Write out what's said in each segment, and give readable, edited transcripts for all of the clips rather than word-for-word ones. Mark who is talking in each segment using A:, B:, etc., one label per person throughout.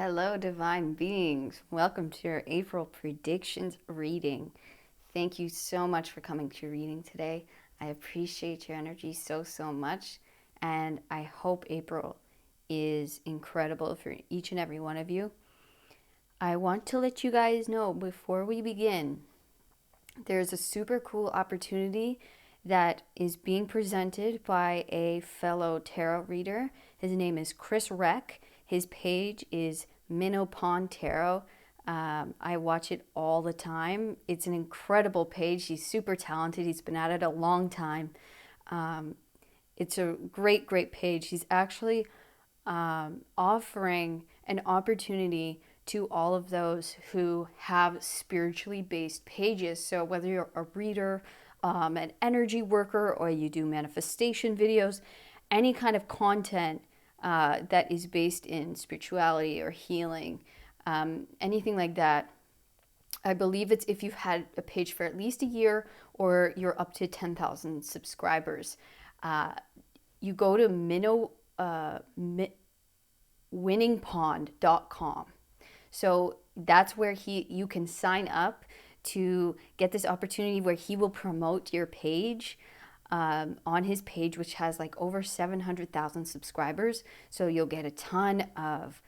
A: Hello, divine beings. Welcome to your April predictions reading. Thank you so much for coming to your reading today. I appreciate your energy so much, and I hope April is incredible for each and every one of you. I want to let you guys know before we begin, there's a super cool opportunity that is being presented by a fellow tarot reader. His name is Reck. His page is Minnow Pond Tarot. I watch it all the time. It's an incredible page. He's super talented. He's been at it a long time. It's a great page. He's actually offering an opportunity to all of those who have spiritually based pages. So whether you're a reader, an energy worker, or you do manifestation videos, any kind of content that is based in spirituality or healing, anything like that. I believe it's if you've had a page for at least a year or you're up to 10,000 subscribers. You go to winningpond.com. So that's where you can sign up to get this opportunity where he will promote your page on his page, which has like over 700,000 subscribers. So you'll get a ton of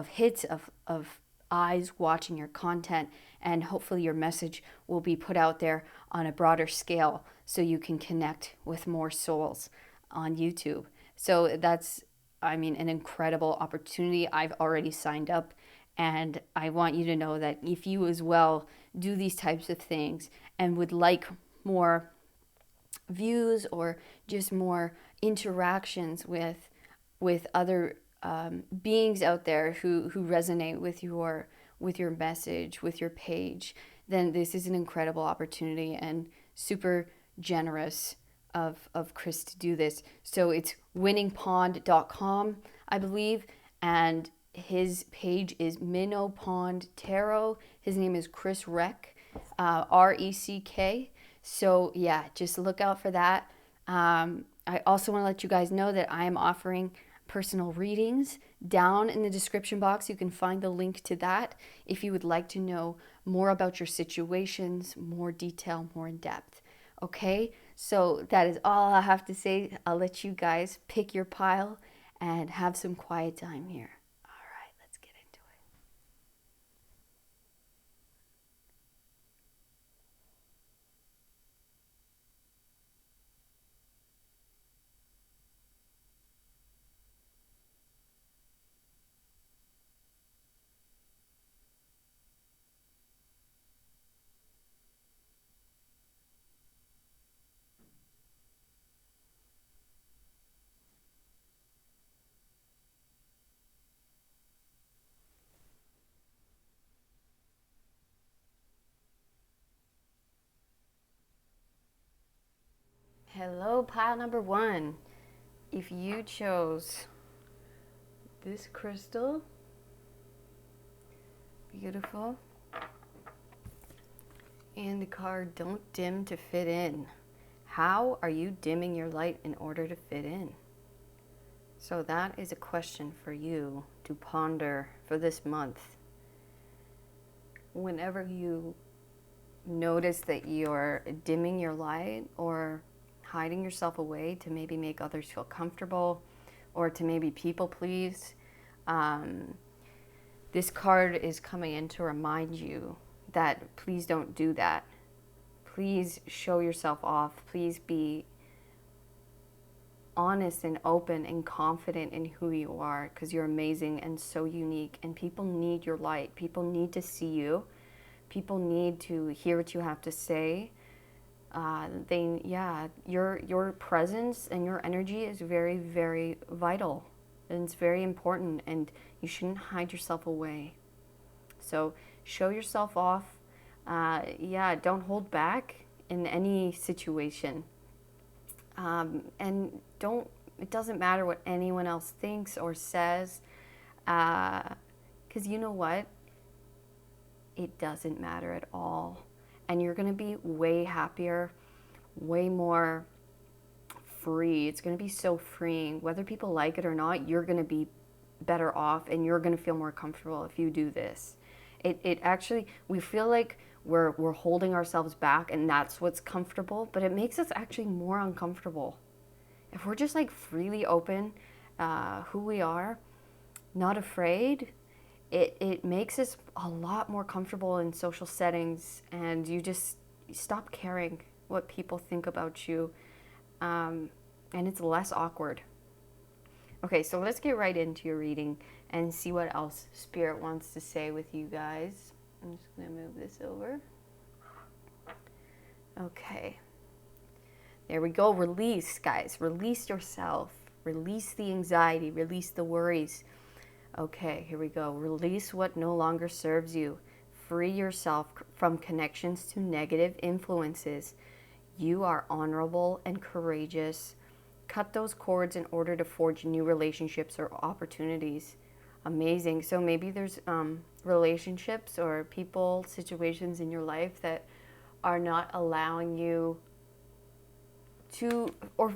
A: hits of eyes watching your content, and hopefully your message will be put out there on a broader scale so you can connect with more souls on YouTube. So that's, an incredible opportunity. I've already signed up, and I want you to know that if you as well do these types of things and would like more views or just more interactions with other beings out there who resonate with your message, with your page, then this is an incredible opportunity and super generous of Chris to do this. So it's winningpond.com, I believe, and his page is Minnow Pond Tarot. His name is Reck, Reck. So yeah, just look out for that. I also want to let you guys know that I am offering personal readings. Down in the description box, you can find the link to that if you would like to know more about your situations, more detail, more in depth. Okay, so that is all I have to say. I'll let you guys pick your pile and have some quiet time here. All right, let's get into it. Hello, pile number one. If you chose this crystal, beautiful, and the card Don't Dim to Fit In. How are you dimming your light in order to fit in? So that is a question for you to ponder for this month. Whenever you notice that you're dimming your light or hiding yourself away to maybe make others feel comfortable or to maybe people please, this card is coming in to remind you that please don't do that. Please show yourself off. Please be honest and open and confident in who you are, because you're amazing and so unique, and people need your light. People need to see you. People need to hear what you have to say. Your presence and your energy is very, very vital, and it's very important, and you shouldn't hide yourself away. So show yourself off. Don't hold back in any situation. And it doesn't matter what anyone else thinks or says, because you know what? It doesn't matter at all. And you're going to be way happier, way more free. It's going to be so freeing. Whether people like it or not, you're going to be better off, and you're going to feel more comfortable if you do this. It actually, we feel like we're holding ourselves back, and that's what's comfortable, but it makes us actually more uncomfortable. If we're just like freely open, who we are, not afraid, it makes us a lot more comfortable in social settings, and you stop caring what people think about you, and it's less awkward. Okay, so let's get right into your reading and see what else Spirit wants to say with you guys. I'm just going to move this over. Okay. There we go. Release, guys. Release yourself. Release the anxiety. Release the worries. Okay, here we go. Release what no longer serves you. Free yourself from connections to negative influences. You are honorable and courageous. Cut those cords in order to forge new relationships or opportunities. Amazing. So maybe there's relationships or people, situations in your life that are not allowing you to, or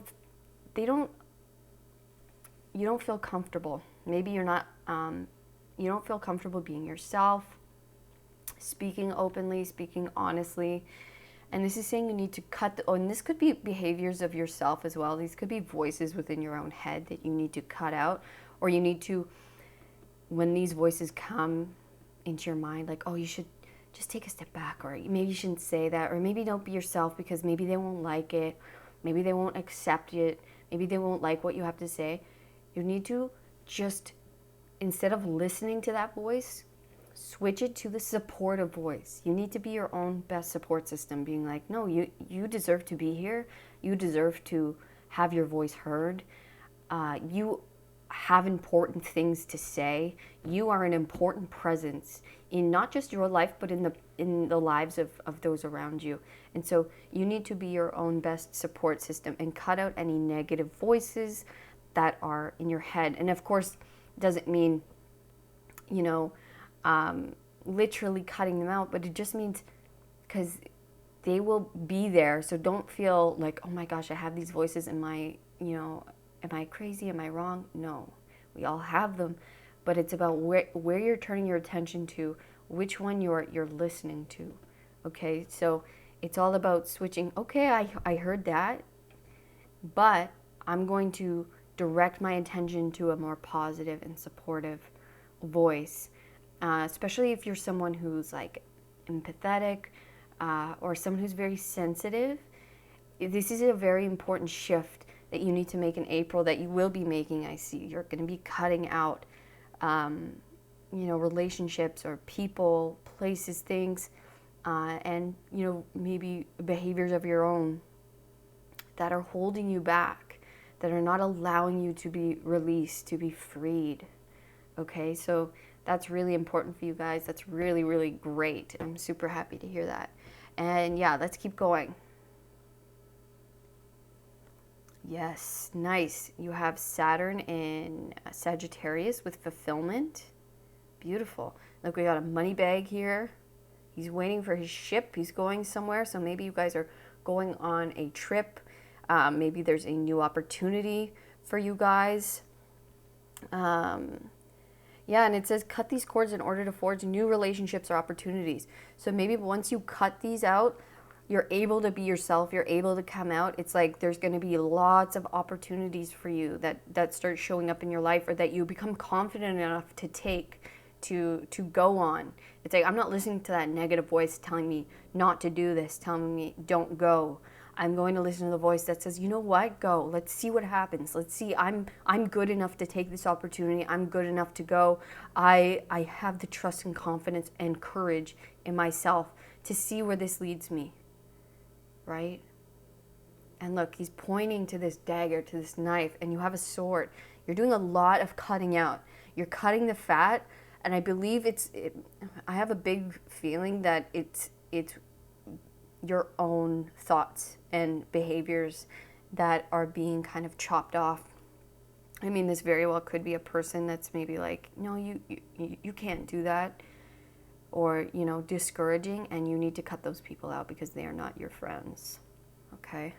A: you don't feel comfortable. Maybe you're not, you don't feel comfortable being yourself, speaking openly, speaking honestly. And this is saying you need to cut, and this could be behaviors of yourself as well. These could be voices within your own head that you need to cut out, or you need to, when these voices come into your mind, like, oh, you should just take a step back, or maybe you shouldn't say that, or maybe don't be yourself because maybe they won't like it, maybe they won't accept it, maybe they won't like what you have to say. You need to just, instead of listening to that voice, switch it to the supportive voice. You need to be your own best support system, being like, no, you deserve to be here. You deserve to have your voice heard. You have important things to say. You are an important presence in not just your life, but in the lives of those around you. And so you need to be your own best support system and cut out any negative voices that are in your head. And of course, doesn't mean, literally cutting them out, but it just means, because they will be there. So don't feel like, oh my gosh, I have these voices. Am I crazy? Am I wrong? No, we all have them, but it's about where you're turning your attention to, which one you're listening to. Okay, so it's all about switching. Okay, I heard that, but I'm going to direct my attention to a more positive and supportive voice, especially if you're someone who's like empathetic, or someone who's very sensitive. This is a very important shift that you need to make in April, that you will be making. I see you're going to be cutting out, relationships or people, places, things, and maybe behaviors of your own that are holding you back, that are not allowing you to be released, to be freed. Okay, so that's really important for you guys. That's really, really great. I'm super happy to hear that. And yeah, let's keep going. Yes, nice. You have Saturn in Sagittarius with fulfillment. Beautiful. Look, we got a money bag here. He's waiting for his ship. He's going somewhere. So maybe you guys are going on a trip. Maybe there's a new opportunity for you guys. Yeah, and it says cut these cords in order to forge new relationships or opportunities. So maybe once you cut these out, you're able to be yourself. You're able to come out. It's like there's going to be lots of opportunities for you that start showing up in your life, or that you become confident enough to take, to go on. It's like, I'm not listening to that negative voice telling me not to do this, telling me don't go. I'm going to listen to the voice that says, you know what, go. Let's see what happens. Let's see. I'm good enough to take this opportunity. I'm good enough to go. I have the trust and confidence and courage in myself to see where this leads me. Right? And look, he's pointing to this dagger, to this knife, and you have a sword. You're doing a lot of cutting out. You're cutting the fat, and I believe I have a big feeling that it's your own thoughts and behaviors that are being kind of chopped off. I mean, this very well could be a person that's maybe like, no, you can't do that, or, discouraging, and you need to cut those people out because they are not your friends. Okay?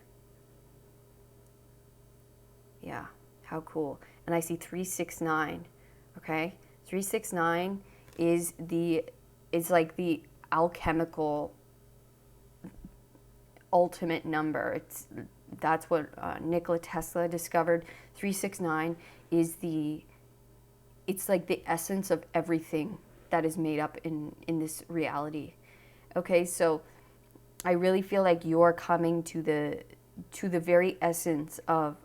A: Yeah, how cool. And I see 369 Okay, 369 is like the alchemical ultimate number. That's what Nikola Tesla discovered. 369 is it's like the essence of everything that is made up in this reality. Okay, so I really feel like you're coming to the very essence of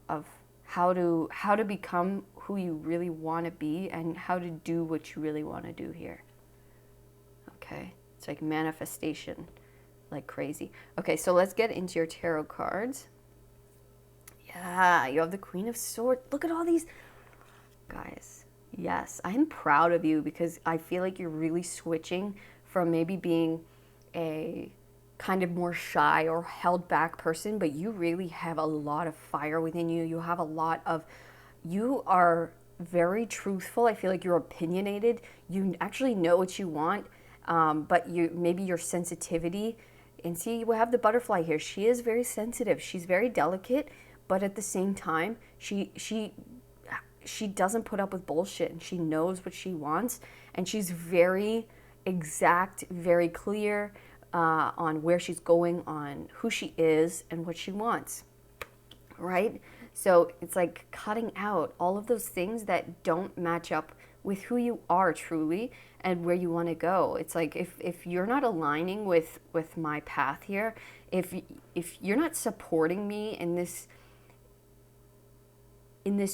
A: how to become who you really want to be and how to do what you really want to do here. Okay, it's like manifestation, like crazy. Okay, so let's get into your tarot cards. Yeah, you have the Queen of Swords. Look at all these guys. Yes, I'm proud of you because I feel like you're really switching from maybe being a kind of more shy or held back person, but you really have a lot of fire within you. You are very truthful. I feel like you're opinionated. You actually know what you want, but maybe your sensitivity. And see, you have the butterfly here. She is very sensitive. She's very delicate, but at the same time, she doesn't put up with bullshit, and she knows what she wants, and she's very exact, very clear on where she's going, on who she is and what she wants, right? So it's like cutting out all of those things that don't match up with who you are truly and where you want to go. It's like if you're not aligning with my path here, if you're not supporting me in this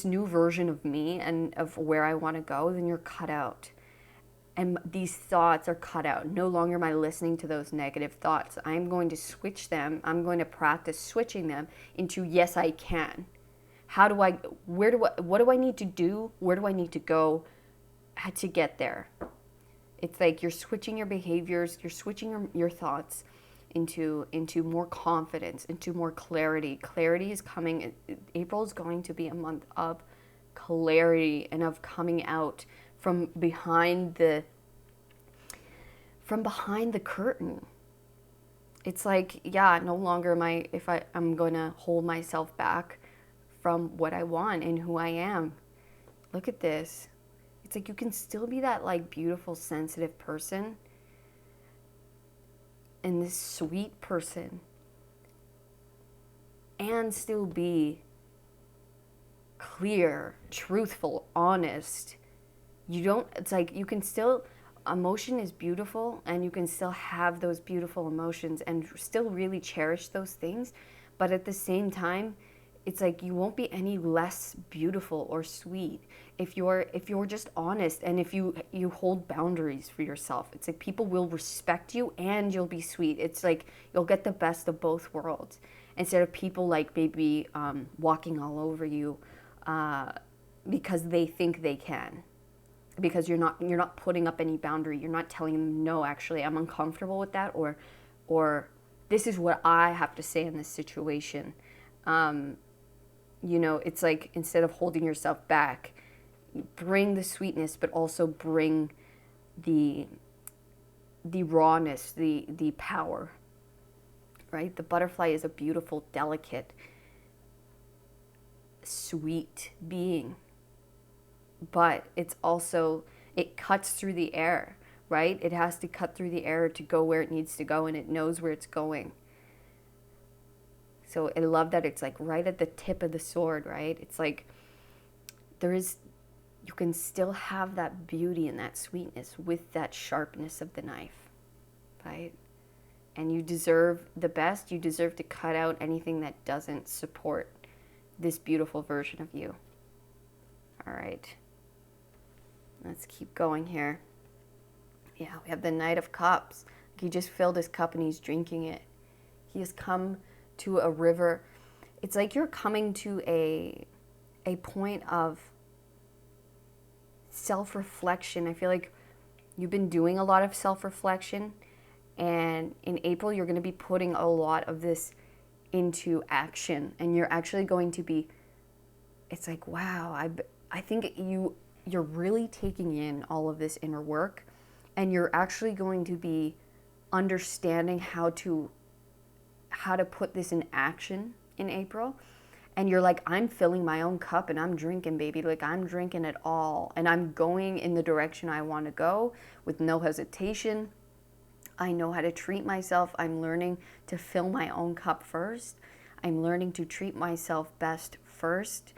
A: new version of me and of where I want to go, then you're cut out. And these thoughts are cut out. No longer am I listening to those negative thoughts. I'm going to switch them. I'm going to practice switching them into yes, I can. What do I need to do? Where do I need to go to get there? It's like you're switching your behaviors, you're switching your thoughts into more confidence, into more clarity. Clarity is coming. April is going to be a month of clarity and of coming out from behind the curtain. It's like, yeah, no longer I'm going to hold myself back from what I want and who I am. Look at this. It's like you can still be that like beautiful, sensitive person and this sweet person and still be clear, truthful, honest. It's like you can still, emotion is beautiful and you can still have those beautiful emotions and still really cherish those things. But at the same time, it's like you won't be any less beautiful or sweet if you're just honest and if you hold boundaries for yourself. It's like people will respect you and you'll be sweet. It's like you'll get the best of both worlds instead of people like maybe walking all over you because they think they can. Because you're not putting up any boundary. You're not telling them, no, actually, I'm uncomfortable with that, or this is what I have to say in this situation. It's like instead of holding yourself back, bring the sweetness, but also bring the rawness, the power. Right? The butterfly is a beautiful, delicate, sweet being. But it's also, it cuts through the air, right? It has to cut through the air to go where it needs to go, and it knows where it's going. So I love that it's like right at the tip of the sword, right? It's like you can still have that beauty and that sweetness with that sharpness of the knife, right? And you deserve the best. You deserve to cut out anything that doesn't support this beautiful version of you. All right. Let's keep going here. Yeah, we have the Knight of Cups. He just filled his cup and he's drinking it. He has come to a river. It's like you're coming to a point of self-reflection. I feel like you've been doing a lot of self-reflection, and in April you're going to be putting a lot of this into action, and you're actually going to be, it's like, wow, I think you're really taking in all of this inner work, and you're actually going to be understanding how to put this in action in April. And you're like, I'm filling my own cup and I'm drinking, baby. Like, I'm drinking it all. And I'm going in the direction I want to go with no hesitation. I know how to treat myself. I'm learning to fill my own cup first. I'm learning to treat myself best first.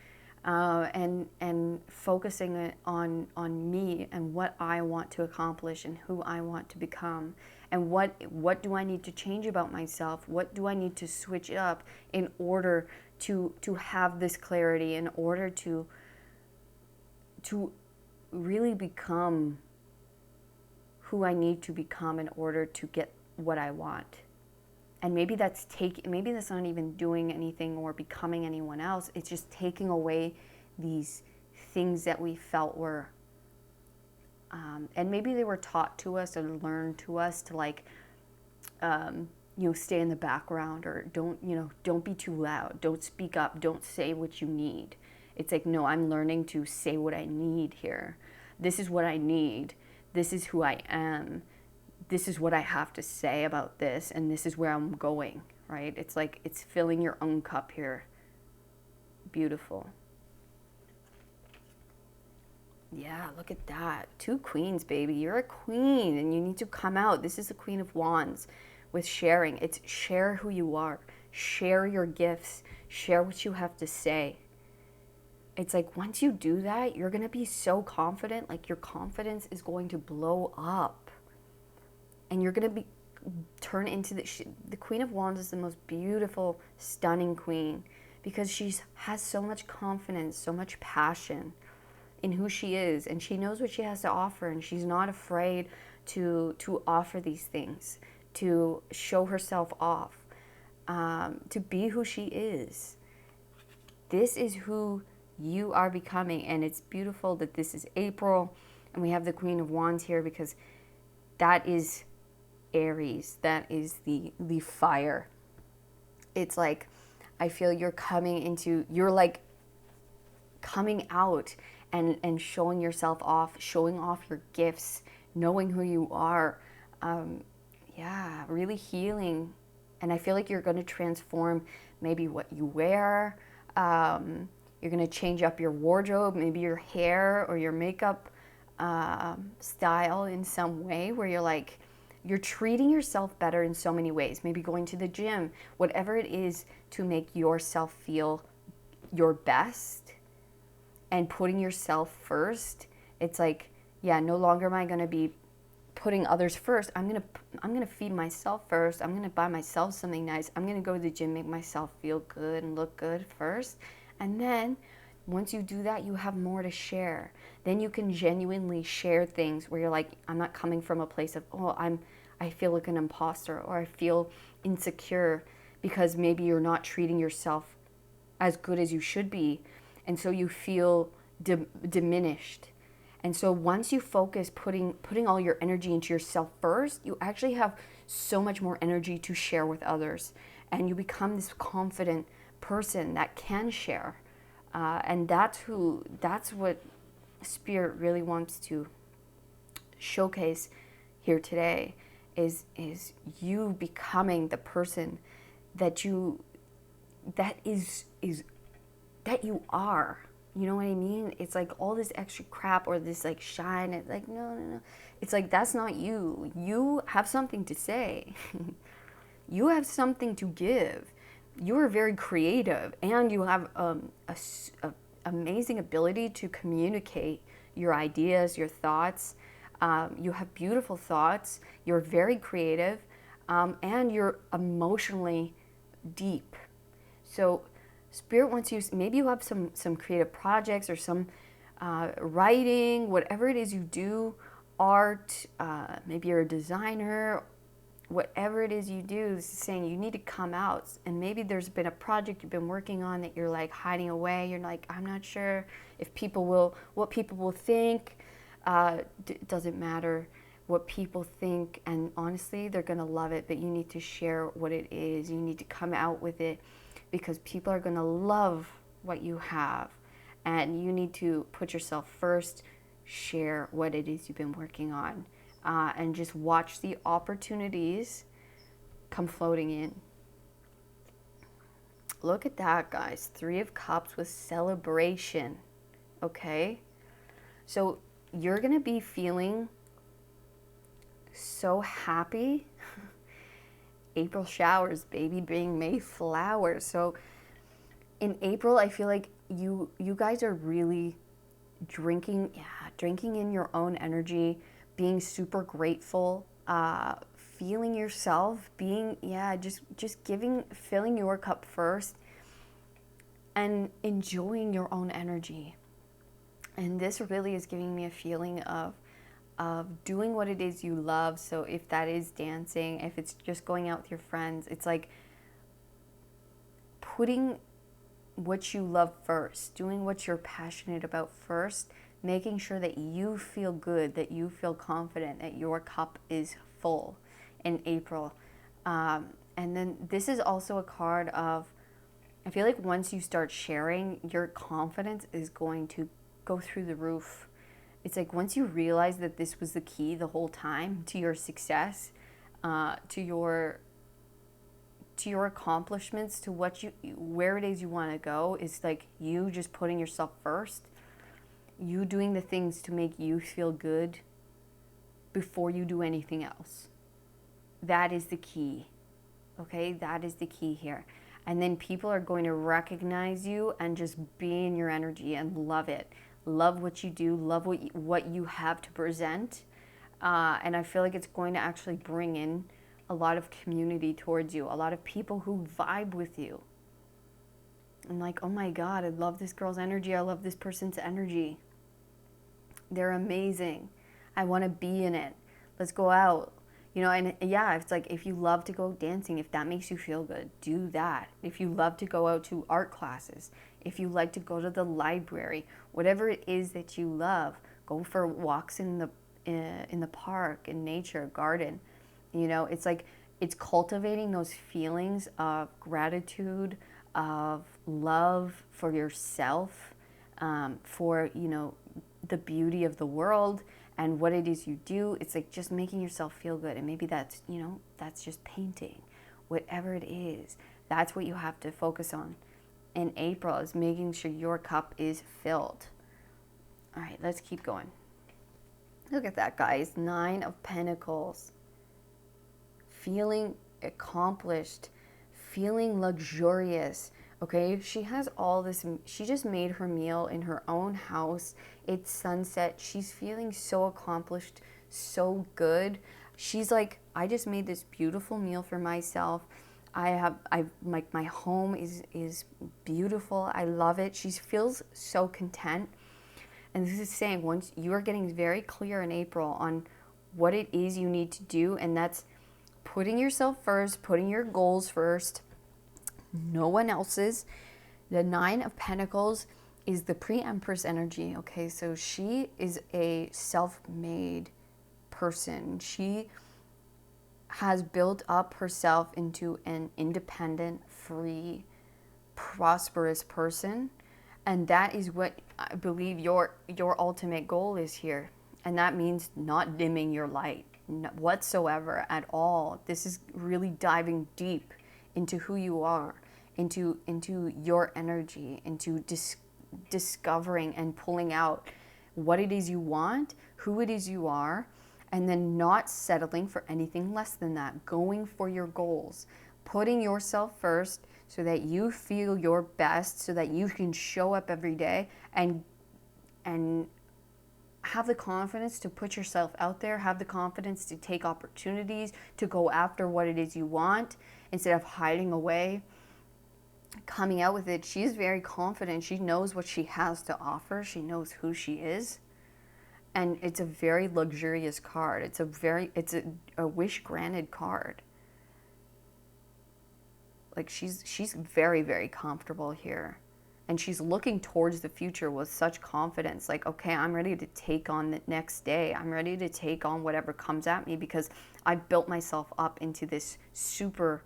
A: And focusing on me and what I want to accomplish and who I want to become. And what do I need to change about myself? What do I need to switch up in order to have this clarity, in order to really become who I need to become in order to get what I want. And maybe that's not even doing anything or becoming anyone else. It's just taking away these things that we felt were, and maybe they were taught to us or learned to us to like, stay in the background, or don't be too loud, don't speak up, don't say what you need. It's like, no, I'm learning to say what I need here. This is what I need. This is who I am. This is what I have to say about this, and this is where I'm going, right? It's like, it's filling your own cup here. Beautiful. Yeah, look at that. 2 queens, baby. You're a queen, and you need to come out. This is the Queen of Wands with sharing. It's share who you are. Share your gifts. Share what you have to say. It's like, once you do that, you're going to be so confident. Like, your confidence is going to blow up. And you're going to turn into the Queen of Wands is the most beautiful, stunning queen, because she has so much confidence, so much passion in who she is, and she knows what she has to offer, and she's not afraid to offer these things, to show herself off, to be who she is. This is who you are becoming, and it's beautiful that this is April, and we have the Queen of Wands here, because that is Aries, that is the fire. It's like, I feel you're like coming out and showing yourself off, showing off your gifts, knowing who you are. Really healing. And I feel like you're going to transform maybe what you wear. You're going to change up your wardrobe, maybe your hair or your makeup style in some way, where you're treating yourself better in so many ways. Maybe going to the gym, whatever it is to make yourself feel your best and putting yourself first. It's like, yeah, no longer am I going to be putting others first. I'm going to feed myself first. I'm going to buy myself something nice. I'm going to go to the gym, make myself feel good and look good first. And then once you do that, you have more to share. Then you can genuinely share things where you're like, I'm not coming from a place of, I feel like an imposter, or I feel insecure because maybe you're not treating yourself as good as you should be. And so you feel diminished. And so once you focus putting all your energy into yourself first, you actually have so much more energy to share with others. And you become this confident person that can share. And that's what Spirit really wants to showcase here today, is you becoming the person that you are. You know what I mean? It's like all this extra crap or this like shine. It's like, no. It's like, that's not you. You have something to say. You have something to give. You are very creative, and you have a amazing ability to communicate your ideas, your thoughts. You have beautiful thoughts. You're very creative, and you're emotionally deep. So Spirit wants you, maybe you have some creative projects or some writing, whatever it is you do, art, maybe you're a designer, whatever it is you do, this is saying you need to come out. And maybe there's been a project you've been working on that you're like hiding away. You're like, I'm not sure if what people will think. It doesn't matter what people think, and honestly, they're gonna love it, but you need to share what it is. You need to come out with it, because people are gonna love what you have, and you need to put yourself first, share what it is you've been working on, and just watch the opportunities come floating in. Look at that, guys. 3 of Cups with celebration. Okay? So you're going to be feeling so happy. April showers, baby, bring May flowers. So in April, I feel like you guys are really drinking in your own energy, being super grateful, feeling yourself, being just filling your cup first and enjoying your own energy. And this really is giving me a feeling of doing what it is you love. So if that is dancing, if it's just going out with your friends, it's like putting what you love first, doing what you're passionate about first, making sure that you feel good, that you feel confident, that your cup is full in April. And then this is also a card of, I feel like once you start sharing, your confidence is going to go through the roof. It's like once you realize that this was the key the whole time to your success, to your accomplishments, to where it is you want to go, is like you just putting yourself first, you doing the things to make you feel good before you do anything else. That is the key. Okay, that is the key here. And then people are going to recognize you and just be in your energy and love it. Love what you do, love what you have to present. And I feel like it's going to actually bring in a lot of community towards you, a lot of people who vibe with you. I'm like, oh my God, I love this girl's energy. I love this person's energy. They're amazing. I want to be in it. Let's go out. You know, and yeah, it's like if you love to go dancing, if that makes you feel good, do that. If you love to go out to art classes, if you like to go to the library, whatever it is that you love, go for walks in the park, in nature, garden. You know, it's like it's cultivating those feelings of gratitude, of love for yourself, for, you know, the beauty of the world and what it is you do. It's like just making yourself feel good. And maybe that's, you know, that's just painting. Whatever it is, that's what you have to focus on in April, is making sure your cup is filled. All right, let's keep going. Look at that, guys. 9 of Pentacles. Feeling accomplished, feeling luxurious. Okay, she has all this. She just made her meal in her own house. It's sunset. She's feeling so accomplished, so good. She's like, I just made this beautiful meal for myself. My home is beautiful. I love it. She feels so content. And this is saying once you are getting very clear in April on what it is you need to do, and that's putting yourself first, putting your goals first, no one else's. The 9 of Pentacles is the pre-Empress energy. Okay, so she is a self-made person. She has built up herself into an independent, free, prosperous person. And that is what I believe your ultimate goal is here. And that means not dimming your light whatsoever at all. This is really diving deep into who you are, into your energy, into discovering and pulling out what it is you want, who it is you are, and then not settling for anything less than that. Going for your goals, putting yourself first so that you feel your best, so that you can show up every day and have the confidence to put yourself out there, have the confidence to take opportunities, to go after what it is you want instead of hiding away, coming out with it. She's very confident. She knows what she has to offer. She knows who she is. And it's a very luxurious card. It's a wish granted card. Like she's very, very comfortable here. And she's looking towards the future with such confidence. Like, okay, I'm ready to take on the next day. I'm ready to take on whatever comes at me because I've built myself up into this super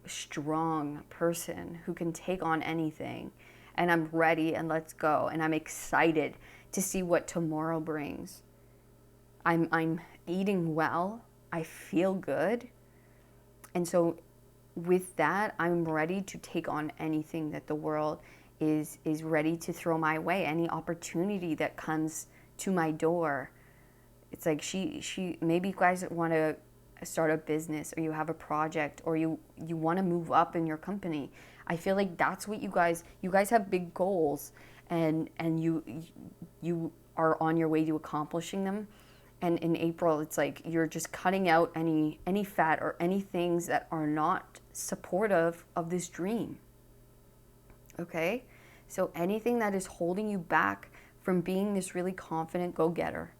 A: strong person who can take on anything. And I'm ready, and let's go. And I'm excited to see what tomorrow brings. I'm eating well. I feel good. And so with that, I'm ready to take on anything that the world is ready to throw my way, any opportunity that comes to my door. It's like she maybe you guys want to start a business, or you have a project, or you want to move up in your company. I feel like that's what you guys have big goals, and you are on your way to accomplishing them. And in April, it's like you're just cutting out any fat or any things that are not supportive of this dream. Okay? So anything that is holding you back from being this really confident go-getter,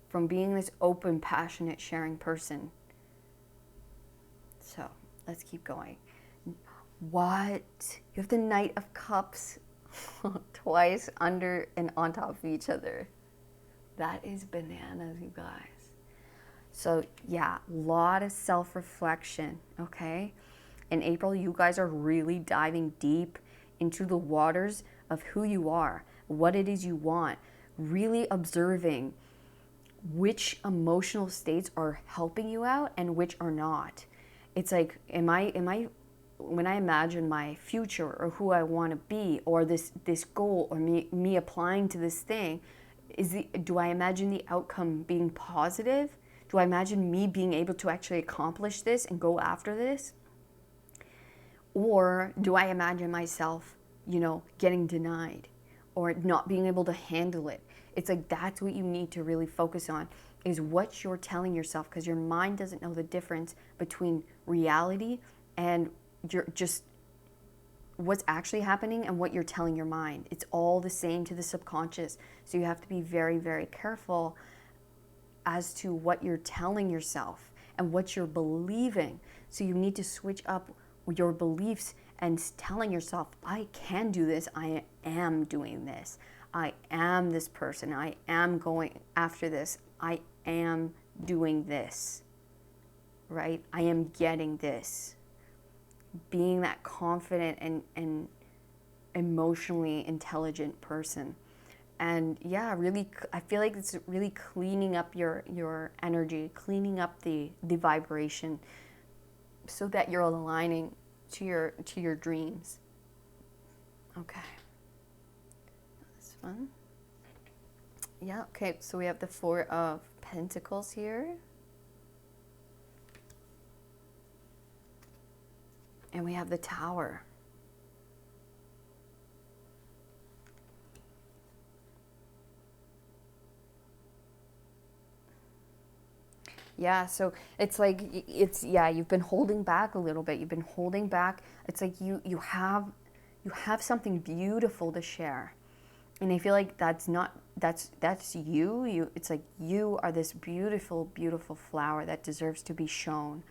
A: from being this open, passionate, sharing person. So let's keep going. What? You have the Knight of Cups twice under and on top of each other. That is bananas, you guys. So yeah, a lot of self-reflection, okay? In April, you guys are really diving deep into the waters of who you are, what it is you want, really observing which emotional states are helping you out and which are not. It's like, am I when I imagine my future or who I want to be, or this goal, or me applying to this thing, do I imagine the outcome being positive? Do I imagine me being able to actually accomplish this and go after this? Or do I imagine myself, getting denied or not being able to handle it? It's like that's what you need to really focus on, is what you're telling yourself, because your mind doesn't know the difference between reality and just what's actually happening and what you're telling your mind. It's all the same to the subconscious. So you have to be very, very careful as to what you're telling yourself and what you're believing. So you need to switch up your beliefs and telling yourself, I can do this. I am doing this. I am this person. I am going after this. I am doing this, right? I am getting this. Being that confident and emotionally intelligent person. And yeah, really, I feel like it's really cleaning up your energy, cleaning up the vibration, so that you're aligning to your dreams. Okay. This one. Yeah, okay, so we have the Four of Pentacles here. And we have the Tower. Yeah, so it's like, you've been holding back a little bit. You've been holding back. It's like you have something beautiful to share. And I feel like that's you. It's like you are this beautiful, beautiful flower that deserves to be shown,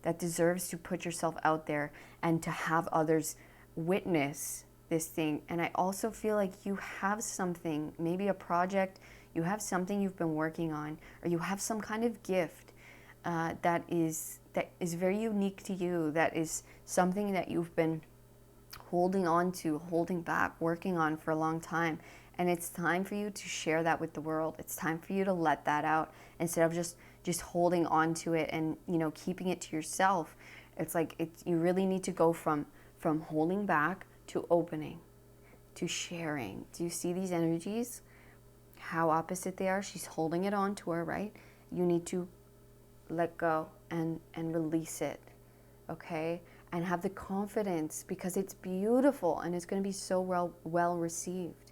A: that deserves to put yourself out there and to have others witness this thing. And I also feel like you have something, maybe a project, you have something you've been working on, or you have some kind of gift that is very unique to you, that is something that you've been holding on to, holding back, working on for a long time. And it's time for you to share that with the world. It's time for you to let that out instead of just holding on to it and keeping it to yourself. It's like you really need to go from holding back to opening, to sharing. Do you see these energies? How opposite they are? She's holding it on to her, right? You need to let go and release it, okay? And have the confidence, because it's beautiful and it's going to be so well received,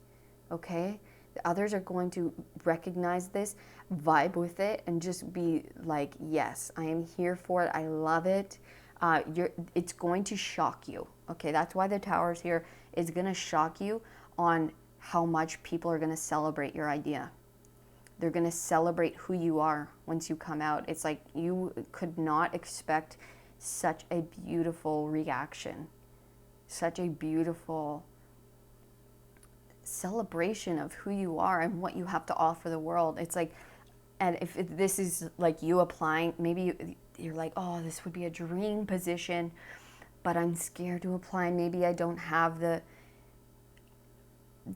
A: okay? The others are going to recognize this, vibe with it, and just be like, yes, I am here for it. I love it. It's going to shock you, okay? That's why the Tower's here. It's going to shock you on how much people are going to celebrate your idea. They're going to celebrate who you are once you come out. It's like you could not expect such a beautiful reaction, such a beautiful celebration of who you are and what you have to offer the world. It's like, and if this is like you applying, maybe you're like, oh, this would be a dream position, but I'm scared to apply. Maybe I don't have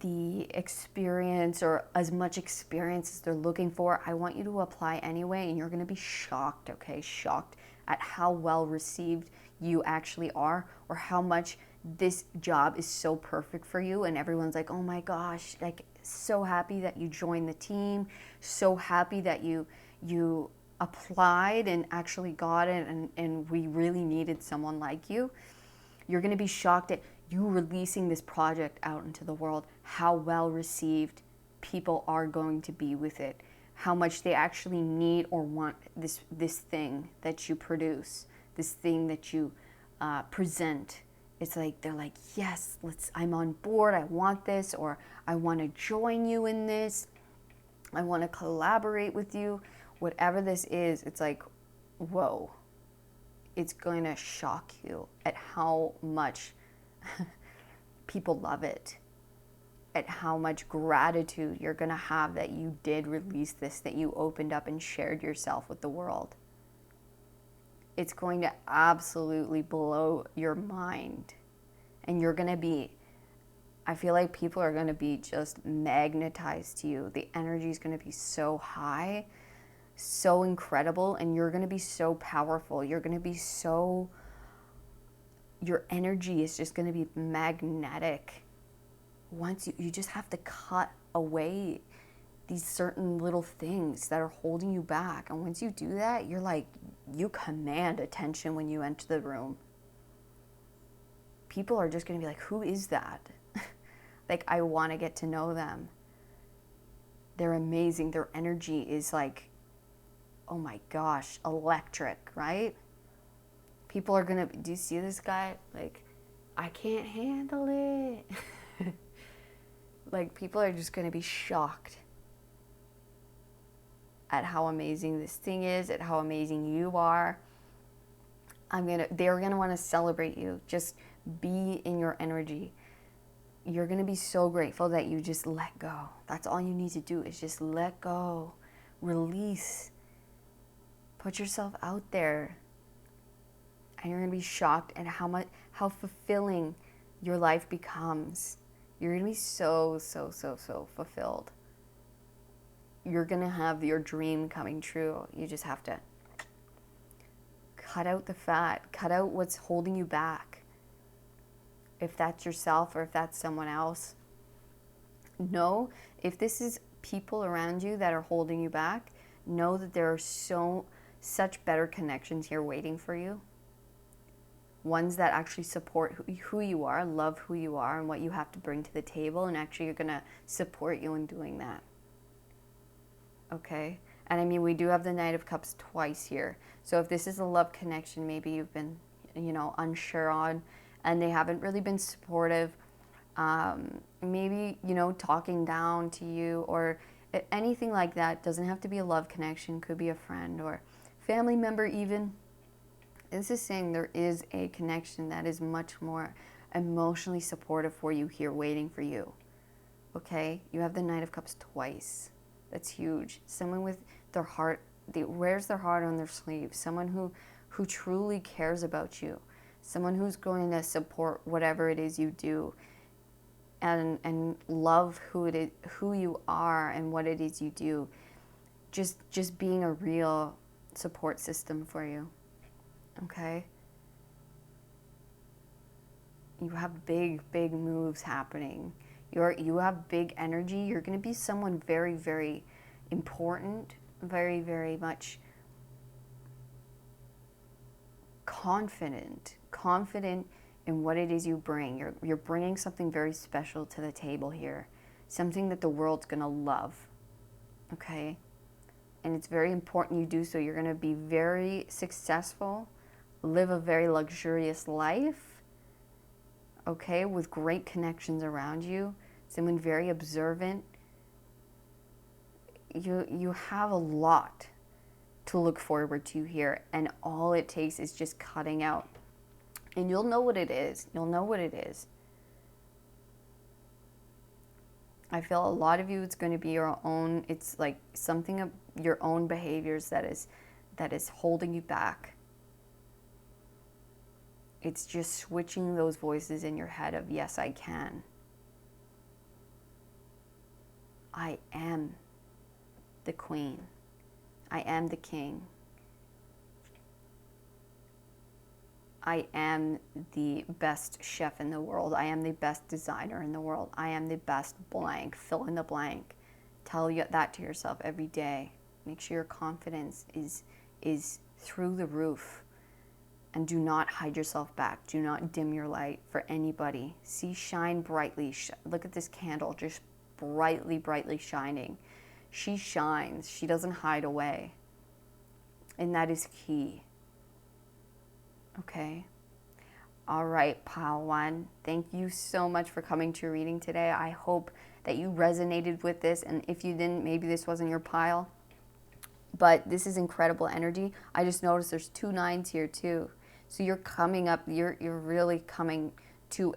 A: the experience or as much experience as they're looking for. I want you to apply anyway, and you're going to be shocked, okay? Shocked at how well received you actually are, or how much this job is so perfect for you, and everyone's like, oh my gosh, like so happy that you joined the team, so happy that you applied and actually got it, and we really needed someone like you. You're going to be shocked at you releasing this project out into the world, how well received people are going to be with it, how much they actually need or want this thing that you produce, this thing that you present. It's like they're like, yes, I'm on board, I want this, or I want to join you in this, I want to collaborate with you. Whatever this is, it's like, whoa. It's going to shock you at how much people love it, at how much gratitude you're going to have that you did release this, that you opened up and shared yourself with the world. It's going to absolutely blow your mind. And you're going to be, I feel like people are going to be just magnetized to you. The energy is going to be so high, so incredible, and you're going to be so powerful. You're going to be so, your energy is just going to be magnetic. Once you just have to cut away these certain little things that are holding you back. And once you do that, you're like, you command attention when you enter the room. People are just going to be like, who is that? Like, I want to get to know them. They're amazing. Their energy is like, oh my gosh, electric, right? People are gonna, do you see this guy? Like, I can't handle it. Like, people are just gonna be shocked at how amazing this thing is, at how amazing you are. They're gonna wanna celebrate you. Just be in your energy. You're gonna be so grateful that you just let go. That's all you need to do, is just let go, release. Put yourself out there, and you're going to be shocked at how fulfilling your life becomes. You're going to be so fulfilled. You're going to have your dream coming true. You just have to cut out the fat, cut out what's holding you back. If that's yourself or if that's someone else. Know, if this is people around you that are holding you back, know that there are such better connections here waiting for you. Ones that actually support who you are, love who you are and what you have to bring to the table, and actually are going to support you in doing that. Okay? And I mean, we do have the Knight of Cups twice here. So if this is a love connection, maybe you've been, unsure on, and they haven't really been supportive, maybe, talking down to you or anything like that. Doesn't have to be a love connection, could be a friend or family member even. This is saying there is a connection that is much more emotionally supportive for you here waiting for you. Okay? You have the Knight of Cups twice. That's huge. Someone with their heart, wears their heart on their sleeve. Someone who truly cares about you. Someone who's going to support whatever it is you do and love who you are and what it is you do. Just being a real support system for you. Okay? You have big moves happening. You have big energy. You're going to be someone very, very important, very, very much confident in what it is you bring. You're bringing something very special to the table here, something that the world's going to love. Okay? And it's very important you do so. You're going to be very successful, live a very luxurious life, okay, with great connections around you, someone very observant. You have a lot to look forward to here, and all it takes is just cutting out. And you'll know what it is. You'll know what it is. I feel a lot of you, it's going to be your own, it's like something of your own behaviors that is holding you back. It's just switching those voices in your head of, yes, I can. I am the queen. I am the king. I am the best chef in the world. I am the best designer in the world. I am the best blank. Fill in the blank. Tell you that to yourself every day. Make sure your confidence is through the roof. And do not hide yourself back. Do not dim your light for anybody. See, shine brightly. Look at this candle, just brightly, brightly shining. She shines. She doesn't hide away. And that is key. Okay? All right, pile one. Thank you so much for coming to your reading today. I hope that you resonated with this. And if you didn't, maybe this wasn't your pile. But this is incredible energy. I just noticed there's 2 9s here too. So you're coming up, you're really coming to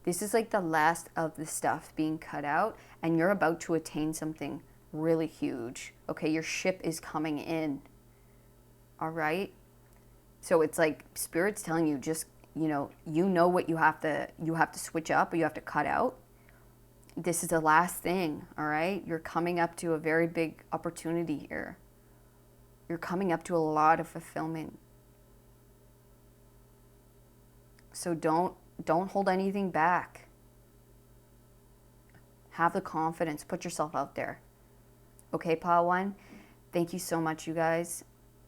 A: this is like the last of the stuff being cut out, and you're about to attain something really huge. Okay, your ship is coming in. All right? So it's like Spirit's telling you, just, you know what you have to switch up, or you have to cut out. This is the last thing, all right? You're coming up to a very big opportunity here. You're coming up to a lot of fulfillment. So don't hold anything back. Have the confidence. Put yourself out there. Okay, pile one? Thank you so much, you guys.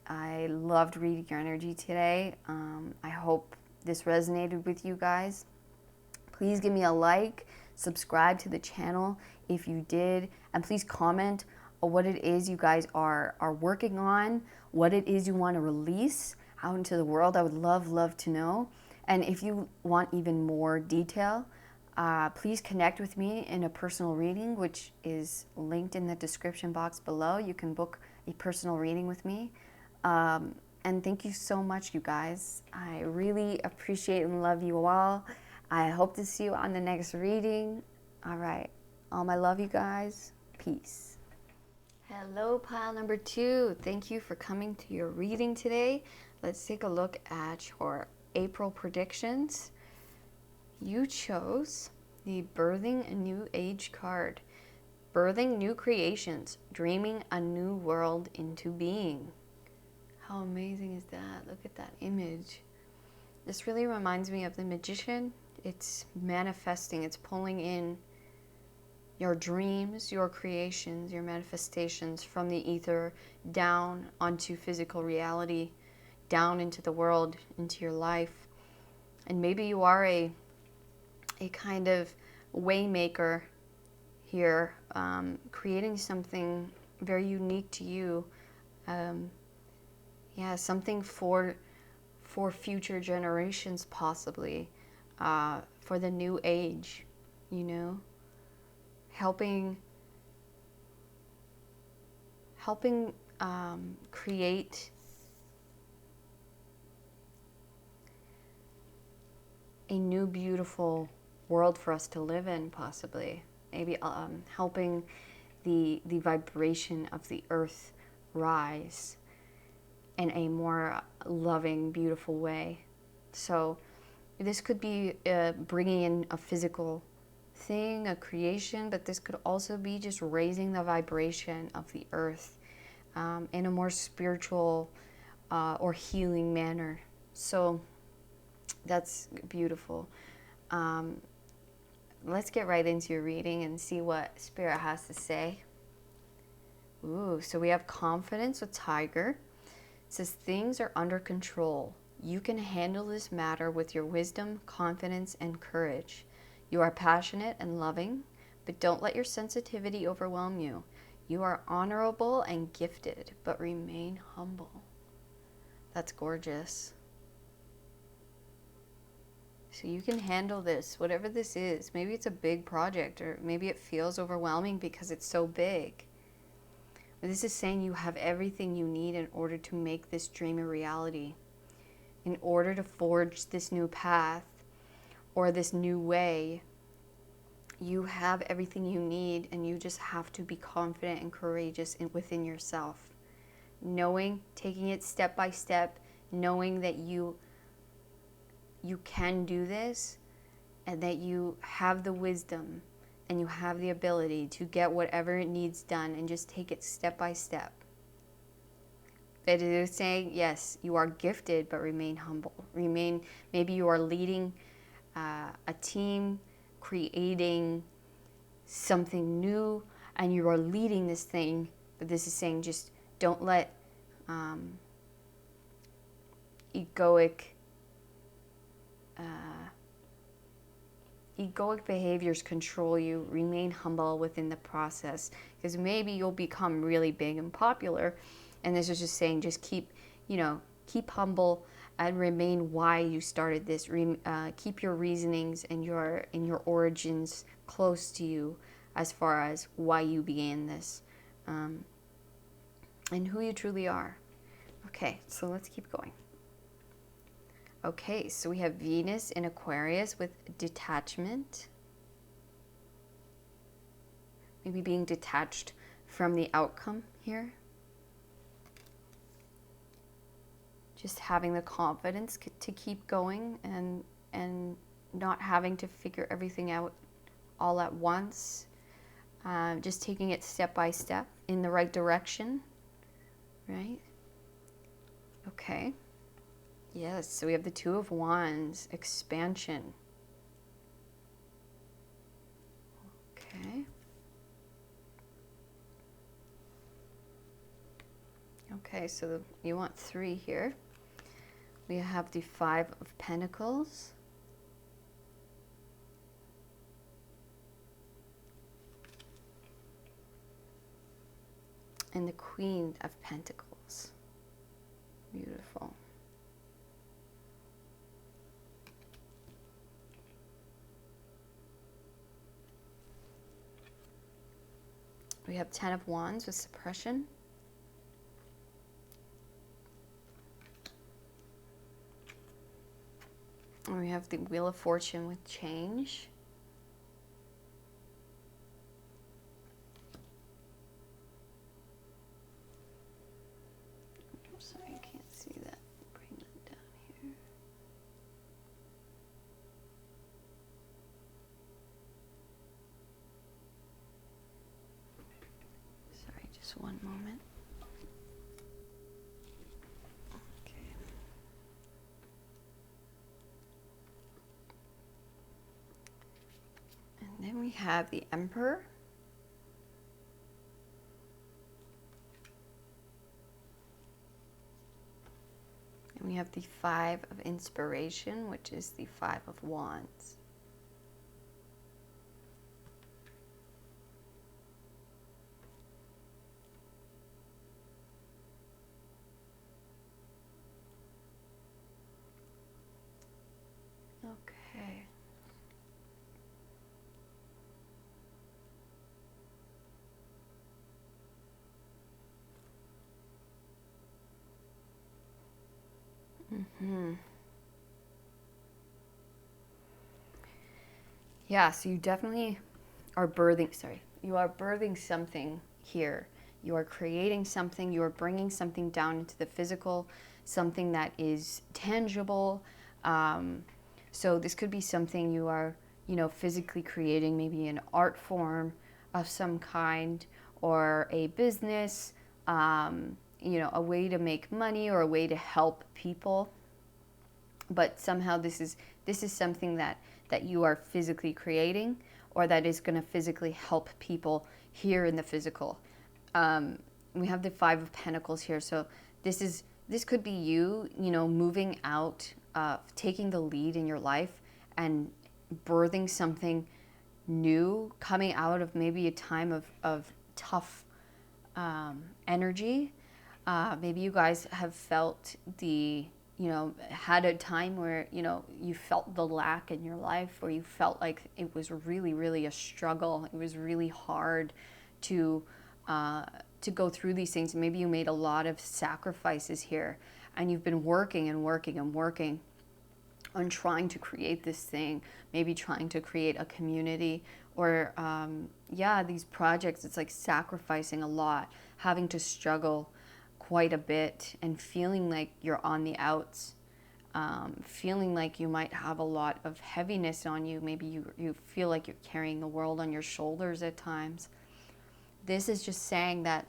A: I loved reading your energy today. I hope this resonated with you guys. Please give me a like. Subscribe to the channel if you did. And please comment on what it is you guys are working on. What it is you want to release out into the world. I would love to know. And if you want even more detail, please connect with me in a personal reading, which is linked in the description box below. You can book a personal reading with me. And thank you so much, you guys. I really appreciate and love you all. I hope to see you on the next reading. All right. All my love, you guys. Peace. Hello, pile number 2. Thank you for coming to your reading today. Let's take a look at your April predictions. You chose the Birthing a New Age card. Birthing new creations, dreaming a new world into being. How amazing is that? Look at that image. This really reminds me of the magician. It's manifesting, it's pulling in your dreams, your creations, your manifestations from the ether down onto physical reality, down into the world, into your life. And maybe you are a kind of waymaker here, creating something very unique to you. Something for future generations, possibly, for the new age, helping create a new beautiful world for us to live in, possibly. Maybe helping the vibration of the earth rise in a more loving, beautiful way. So this could be bringing in a physical thing, a creation, but this could also be just raising the vibration of the earth in a more spiritual or healing manner. So that's beautiful. Let's get right into your reading and see what Spirit has to say. Ooh, so we have confidence with Tiger. It says things are under control. You can handle this matter with your wisdom, confidence, and courage. You are passionate and loving, but don't let your sensitivity overwhelm you. You are honorable and gifted, but remain humble. That's gorgeous. So you can handle this, whatever this is. Maybe it's a big project, or maybe it feels overwhelming because it's so big. But this is saying you have everything you need in order to make this dream a reality. In order to forge this new path or this new way, you have everything you need, and you just have to be confident and courageous within yourself. Knowing, taking it step by step, knowing that you can do this, and that you have the wisdom and you have the ability to get whatever it needs done, and just take it step by step. It is saying, yes, you are gifted, but remain humble. Maybe you are leading a team, creating something new, and you are leading this thing. But this is saying, just don't let egoic behaviors control you. Remain humble within the process, because maybe you'll become really big and popular. And this is just saying, just keep humble and remain why you started this. Keep your reasonings and your origins close to you, as far as why you began this, and who you truly are. Okay, so let's keep going. Okay, so we have Venus in Aquarius with detachment. Maybe being detached from the outcome here. Just having the confidence to keep going and not having to figure everything out all at once. Just taking it step by step in the right direction, right? Okay. Yes, so we have the Two of Wands, expansion. Okay. Okay, so you want 3 here. We have the Five of Pentacles. And the Queen of Pentacles. Beautiful. We have 10 of Wands with suppression. And we have the Wheel of Fortune with change. I'm sorry, I can't see that. Bring that down here. Sorry, just one moment. Okay. And then we have the Emperor. And we have the Five of Inspiration, which is the Five of Wands. Okay. Yeah, so you definitely are you are birthing something here. You are creating something, you are bringing something down into the physical, something that is tangible. So this could be something you are, physically creating, maybe an art form of some kind, or a business, a way to make money or a way to help people. But somehow this is something that you are physically creating, or that is going to physically help people here in the physical. We have the Five of Pentacles here, so this could be you, moving out, taking the lead in your life and birthing something new, coming out of maybe a time of tough energy. Maybe you guys have felt had a time where, you felt the lack in your life, or you felt like it was really, really a struggle. It was really hard to go through these things. Maybe you made a lot of sacrifices here, and you've been working and working and working on trying to create this thing, maybe trying to create a community, or these projects. It's like sacrificing a lot, having to struggle quite a bit, and feeling like you're on the outs, feeling like you might have a lot of heaviness on you. Maybe you feel like you're carrying the world on your shoulders at times. This is just saying that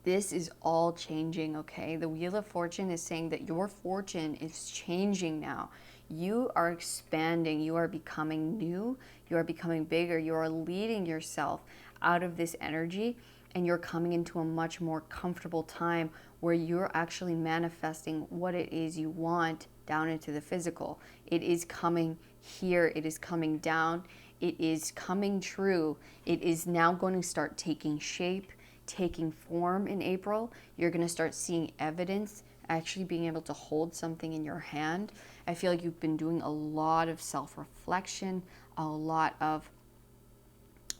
A: This is all changing, okay? The Wheel of Fortune is saying that your fortune is changing now. You are expanding, you are becoming new, you are becoming bigger, you are leading yourself out of this energy, and you're coming into a much more comfortable time where you're actually manifesting what it is you want down into the physical. It is coming here, it is coming down, it is coming true. It is now going to start taking shape, taking form in April. You're going to start seeing evidence, actually being able to hold something in your hand. I feel like you've been doing a lot of self-reflection, a lot of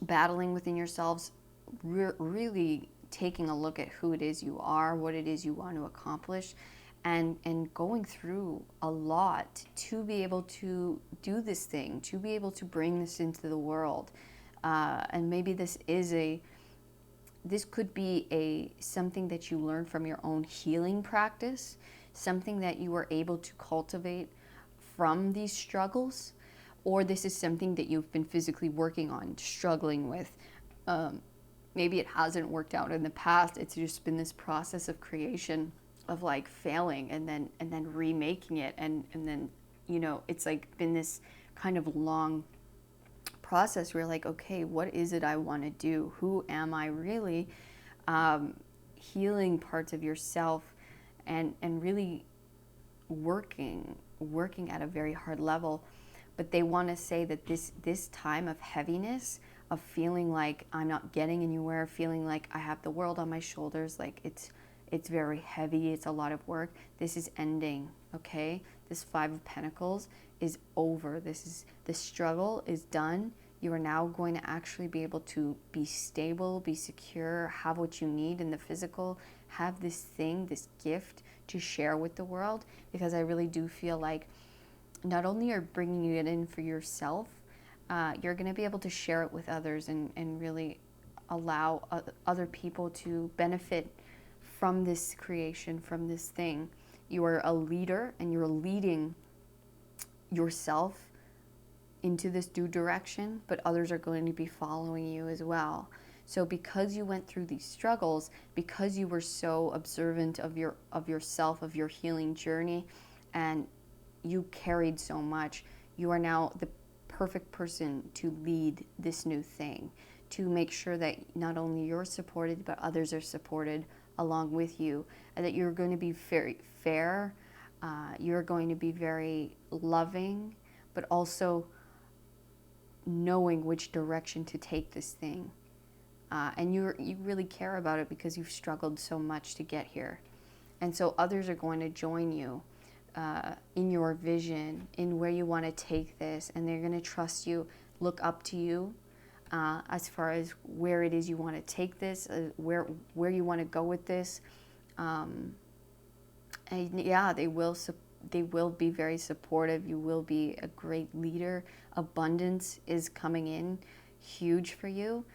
A: battling within yourselves, really taking a look at who it is you are, what it is you want to accomplish, and going through a lot to be able to do this thing, to be able to bring this into the world. And maybe this could be something that you learn from your own healing practice, something that you were able to cultivate from these struggles, or this is something that you've been physically working on, struggling with. Maybe it hasn't worked out in the past. It's just been this process of creation, of like failing and then remaking it, and then it's like been this kind of long process where you're like, okay, what is it I want to do? Who am I really? Healing parts of yourself, and really working at a very hard level. But they want to say that this time of heaviness, of feeling like I'm not getting anywhere, feeling like I have the world on my shoulders, like it's very heavy, it's a lot of work. This is ending, okay? This Five of Pentacles is over. The struggle is done. You are now going to actually be able to be stable, be secure, have what you need in the physical, have this thing, this gift to share with the world, because I really do feel like not only are bringing it in for yourself, you're going to be able to share it with others and really allow other people to benefit from this creation, from this thing. You are a leader, and you're leading yourself into this new direction, but others are going to be following you as well. So because you went through these struggles, because you were so observant of yourself, of your healing journey, and you carried so much, you are now the perfect person to lead this new thing, to make sure that not only you're supported, but others are supported along with you, and that you're going to be very fair, you're going to be very loving, but also knowing which direction to take this thing. And you really care about it because you've struggled so much to get here. And so others are going to join you in your vision, in where you want to take this, and they're going to trust you, look up to you as far as where it is you want to take this, where you want to go with this. And yeah, they will be very supportive. You will be a great leader. Abundance is coming in huge for you.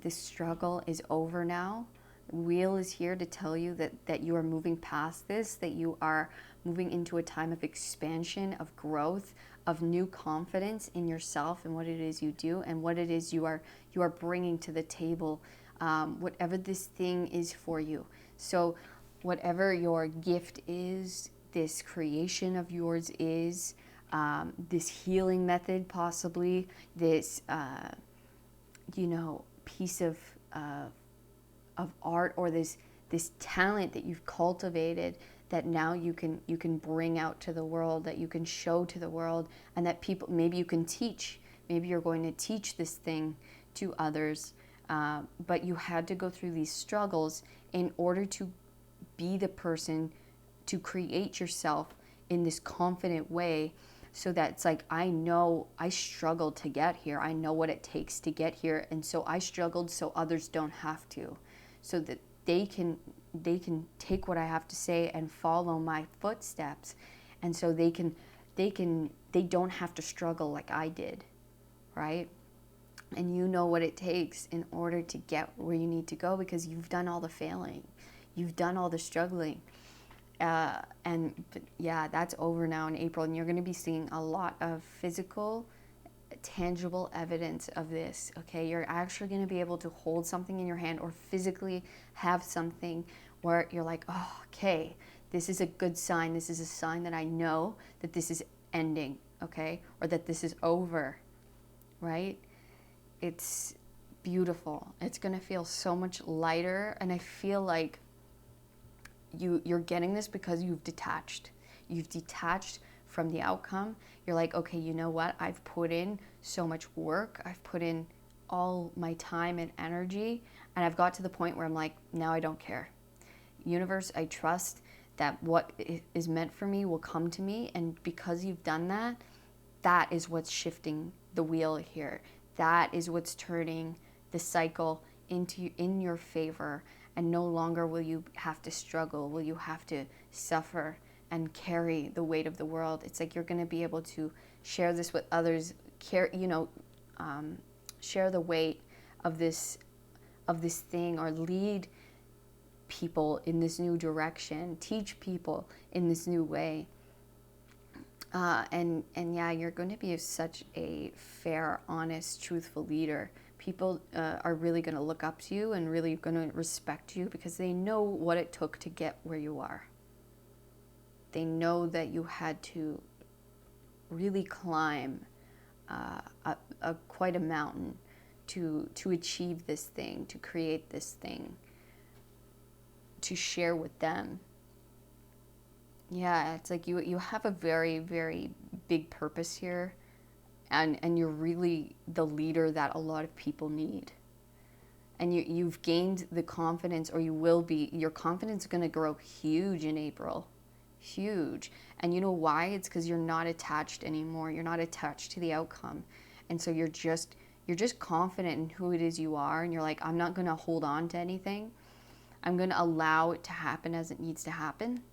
A: This struggle is over now. Wheel is here to tell you that you are moving past this, that you are moving into a time of expansion, of growth, of new confidence in yourself and what it is you do and what it is you are bringing to the table, whatever this thing is for you. So whatever your gift is, this creation of yours is, this healing method possibly, this piece of art, or this talent that you've cultivated, that now you can bring out to the world, that you can show to the world, and that people, maybe you can teach, maybe you're going to teach this thing to others, but you had to go through these struggles in order to be the person to create yourself in this confident way, so that it's like, I know I struggled to get here. I know what it takes to get here. And so I struggled so others don't have to, so that they can take what I have to say and follow my footsteps. And so they don't have to struggle like I did, right? And you know what it takes in order to get where you need to go, because you've done all the failing. You've done all the struggling. But yeah, that's over now in April, and you're going to be seeing a lot of physical tangible evidence of this, okay? You're actually going to be able to hold something in your hand or physically have something where you're like, oh, okay, this is a good sign. This is a sign that I know that this is ending, okay? Or that this is over, right? It's beautiful. It's going to feel so much lighter. And I feel like you're getting this because you've detached. You've detached from the outcome. You're like, okay, you know what? I've put in so much work. I've put in all my time and energy. And I've got to the point where I'm like, now I don't care. Universe, I trust that what is meant for me will come to me. And because you've done that, that is what's shifting the wheel here. That is what's turning the cycle in your favor. And no longer will you have to struggle, will you have to suffer and carry the weight of the world. It's like you're going to be able to share this with others, share the weight of this thing, or lead people in this new direction, teach people in this new way. And yeah, you're going to be such a fair, honest, truthful leader. People are really going to look up to you and really going to respect you because they know what it took to get where you are. They know that you had to really climb quite a mountain to achieve this thing, to create this thing, to share with them. Yeah, it's like you have a very, very big purpose here, and you're really the leader that a lot of people need. And you've gained the confidence, or you will be, your confidence is going to grow huge in April. Huge. And you know why? It's because you're not attached anymore. You're not attached to the outcome. And so you're just confident in who it is you are, and you're like, I'm not going to hold on to anything. I'm going to allow it to happen as it needs to happen,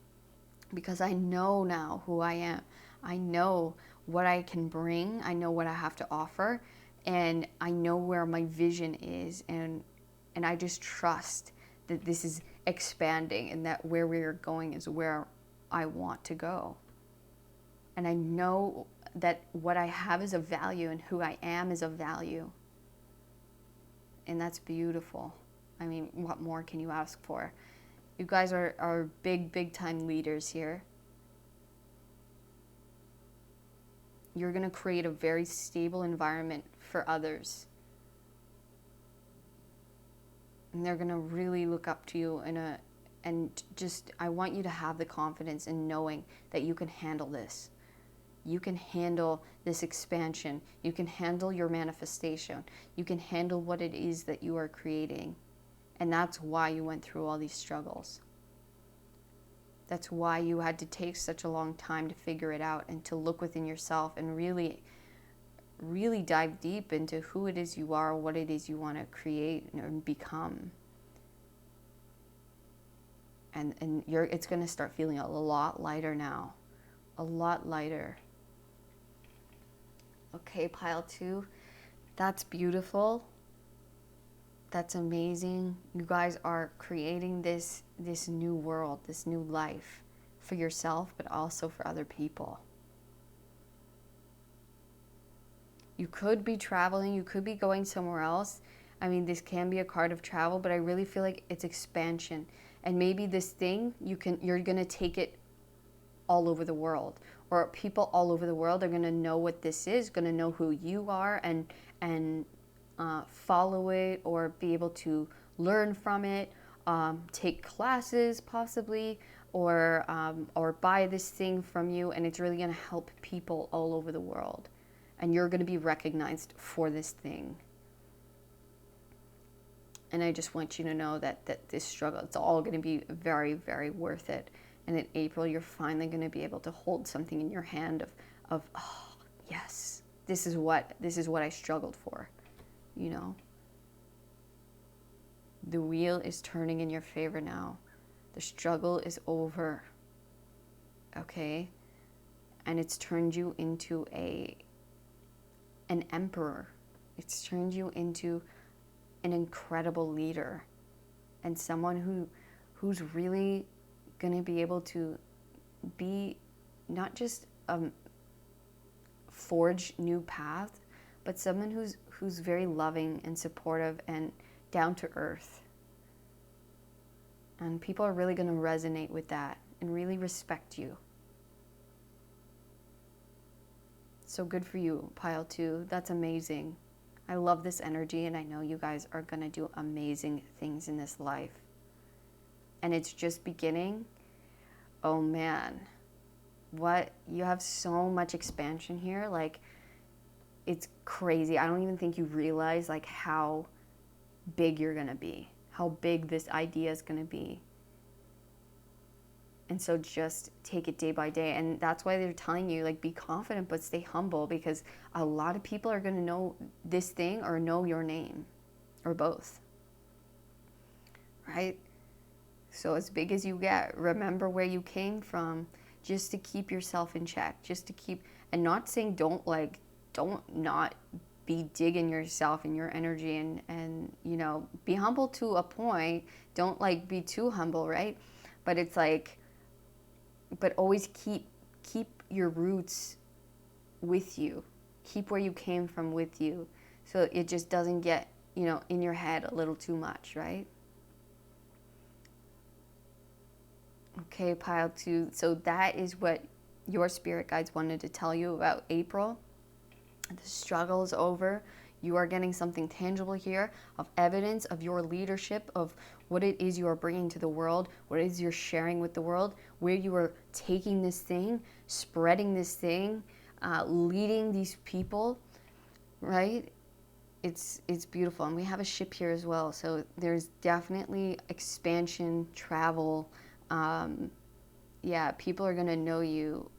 A: because I know now who I am. I know what I can bring. I know what I have to offer, and I know where my vision is, and I just trust that this is expanding, and that where we're going is where I want to go. And I know that what I have is of value, and who I am is of value. And that's beautiful. I mean, what more can you ask for? You guys are big time leaders here. You're going to create a very stable environment for others. And they're going to really look up to you I want you to have the confidence in knowing that you can handle this. You can handle this expansion. You can handle your manifestation. You can handle what it is that you are creating. And that's why you went through all these struggles. That's why you had to take such a long time to figure it out, and to look within yourself and really, really dive deep into who it is you are, what it is you want to create and become. And it's going to start feeling a lot lighter now. A lot lighter. Okay, pile 2. That's beautiful. That's amazing. You guys are creating this new world, this new life for yourself, but also for other people. You could be traveling, you could be going somewhere else. I mean, this can be a card of travel, but I really feel like it's expansion. And maybe this thing, you're going to take it all over the world, or people all over the world are going to know what this is, going to know who you are, and follow it, or be able to learn from it, take classes possibly, or buy this thing from you, and it's really going to help people all over the world, and you're going to be recognized for this thing. And I just want you to know that this struggle, it's all going to be very, very worth it. And in April, you're finally going to be able to hold something in your hand of oh, yes, this is what I struggled for, you know. The wheel is turning in your favor now. The struggle is over, okay? And it's turned you into an emperor. It's turned you into an incredible leader, and someone who's really going to be able to be not just forge new paths, but someone who's very loving and supportive and down to earth. And people are really going to resonate with that and really respect you. So good for you, pile 2. That's amazing. I love this energy, and I know you guys are going to do amazing things in this life. And it's just beginning. Oh man, what, you have so much expansion here. Like, it's crazy. I don't even think you realize like how big you're going to be, how big this idea is going to be. And so just take it day by day. And that's why they're telling you, like, be confident, but stay humble, because a lot of people are going to know this thing or know your name, or both. Right? So as big as you get, remember where you came from, just to keep yourself in check, just to keep, and not saying don't not be digging yourself and your energy, and you know, be humble to a point. Don't like be too humble, right? But it's like, but always keep your roots with you. Keep where you came from with you, so it just doesn't get, you know, in your head a little too much, right? Okay, pile 2. So that is what your spirit guides wanted to tell you about April. The struggle is over. You are getting something tangible here of evidence of your leadership, of what it is you are bringing to the world, what it is you're sharing with the world, where you are taking this thing, spreading this thing, leading these people, right? It's beautiful. And we have a ship here as well. So there's definitely expansion, travel. Yeah, people are going to know you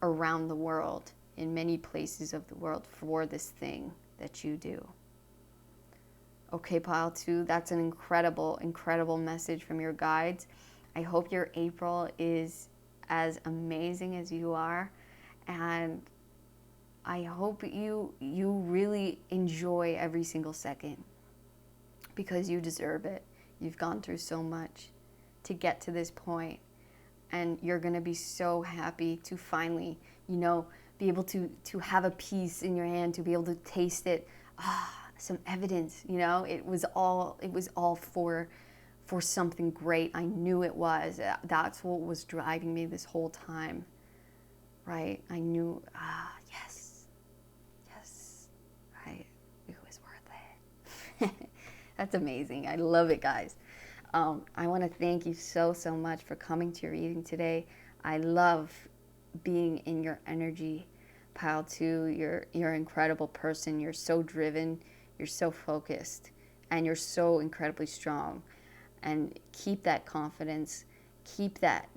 A: around the world, in many places of the world, for this thing that you do. Okay, pile 2, that's an incredible, incredible message from your guides. I hope your April is as amazing as you are, and I hope you really enjoy every single second, because you deserve it. You've gone through so much to get to this point, and you're going to be so happy to finally, you know, be able to have a piece in your hand, to be able to taste it. Some evidence, you know, it was all for something great. I knew it was. That's what was driving me this whole time, right? I knew, yes, right, it was worth it. That's amazing. I love it, guys. I want to thank you so much for coming to your reading today. I love being in your energy, pile 2. You're an incredible person. You're so driven. You're so focused, and you're so incredibly strong. And keep that confidence. Keep that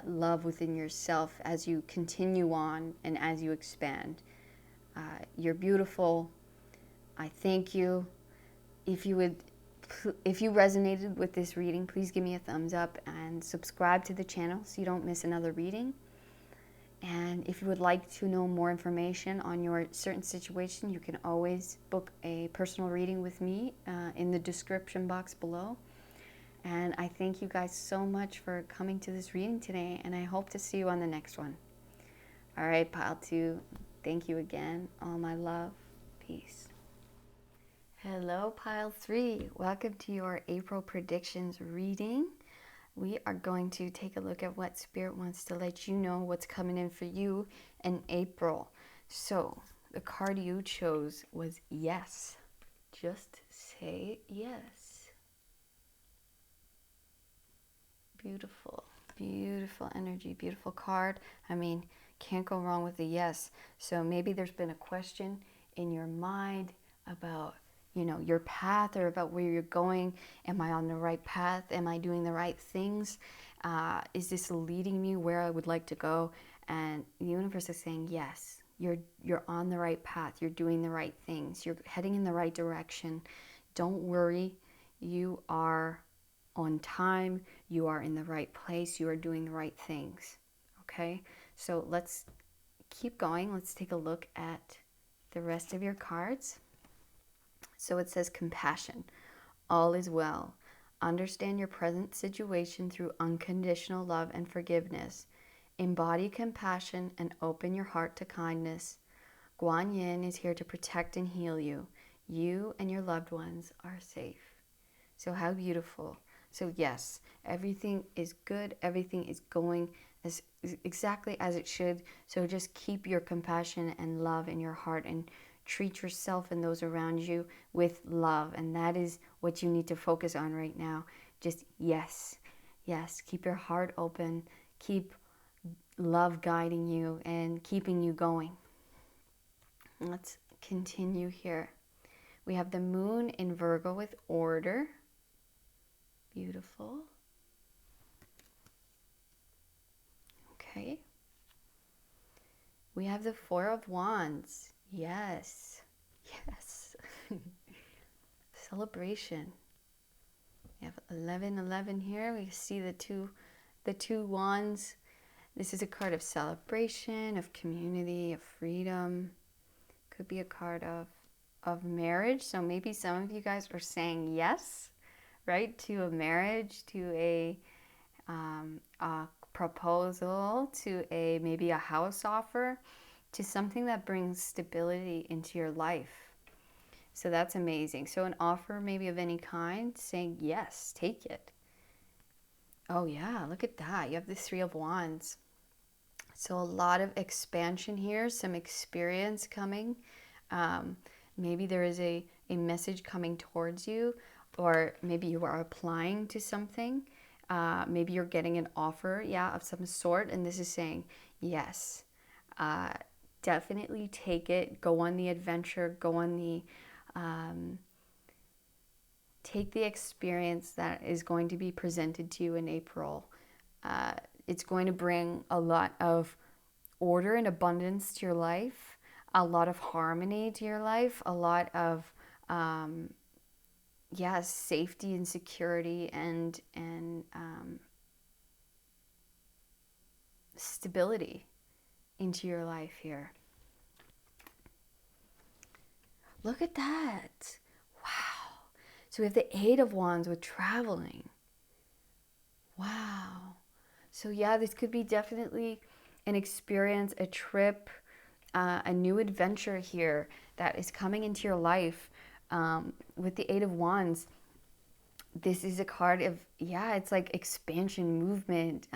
A: love within yourself as you continue on and as you expand. You're beautiful. I thank you. If you resonated with this reading, please give me a thumbs up and subscribe to the channel so you don't miss another reading. And if you would like to know more information on your certain situation, you can always book a personal reading with me in the description box below. And I thank you guys so much for coming to this reading today, and I hope to see you on the next one. All right, pile 2, thank you again. All my love. Peace. Hello, pile 3. Welcome to your April predictions reading. We are going to take a look at what Spirit wants to let you know what's coming in for you in April. So, the card you chose was yes. Just say yes. Beautiful, beautiful energy, beautiful card. I mean, can't go wrong with a yes. So maybe there's been a question in your mind about, you know, your path, or about where you're going. Am I on the right path? Am I doing the right things? Is this leading me where I would like to go? And the universe is saying, yes, you're on the right path. You're doing the right things. You're heading in the right direction. Don't worry. You are on time. You are in the right place. You are doing the right things. Okay? So let's keep going. Let's take a look at the rest of your cards. So it says compassion. All is well. Understand your present situation through unconditional love and forgiveness. Embody compassion and open your heart to kindness. Guan Yin is here to protect and heal you. You and your loved ones are safe. So how beautiful. So yes, everything is good. Everything is going as exactly as it should. So just keep your compassion and love in your heart and treat yourself and those around you with love. And that is what you need to focus on right now. Just yes, yes. Keep your heart open. Keep love guiding you and keeping you going. Let's continue here. We have the moon in Virgo with order. Beautiful. Okay. We have the Four of Wands. Yes. Yes. Celebration. We have 1111 here. We see the two wands. This is a card of celebration, of community, of freedom. Could be a card of marriage. So maybe some of you guys are saying yes, right, to a marriage, to a proposal, to maybe a house offer, to something that brings stability into your life. So that's amazing. So an offer maybe of any kind, saying yes, take it. Oh yeah, look at that. You have the Three of Wands. So a lot of expansion here, some experience coming. Maybe there is a message coming towards you, or maybe you are applying to something. Maybe you're getting an offer, yeah, of some sort, and this is saying, yes, definitely take it, go on the adventure, go on the, take the experience that is going to be presented to you in April. It's going to bring a lot of order and abundance to your life, a lot of harmony to your life, a lot of safety and security and stability into your life here. Look at that. Wow. So we have the Eight of Wands with traveling. Wow. So yeah, this could be definitely an experience, a trip, a new adventure here that is coming into your life. With the Eight of Wands, this is a card of, it's like expansion, movement,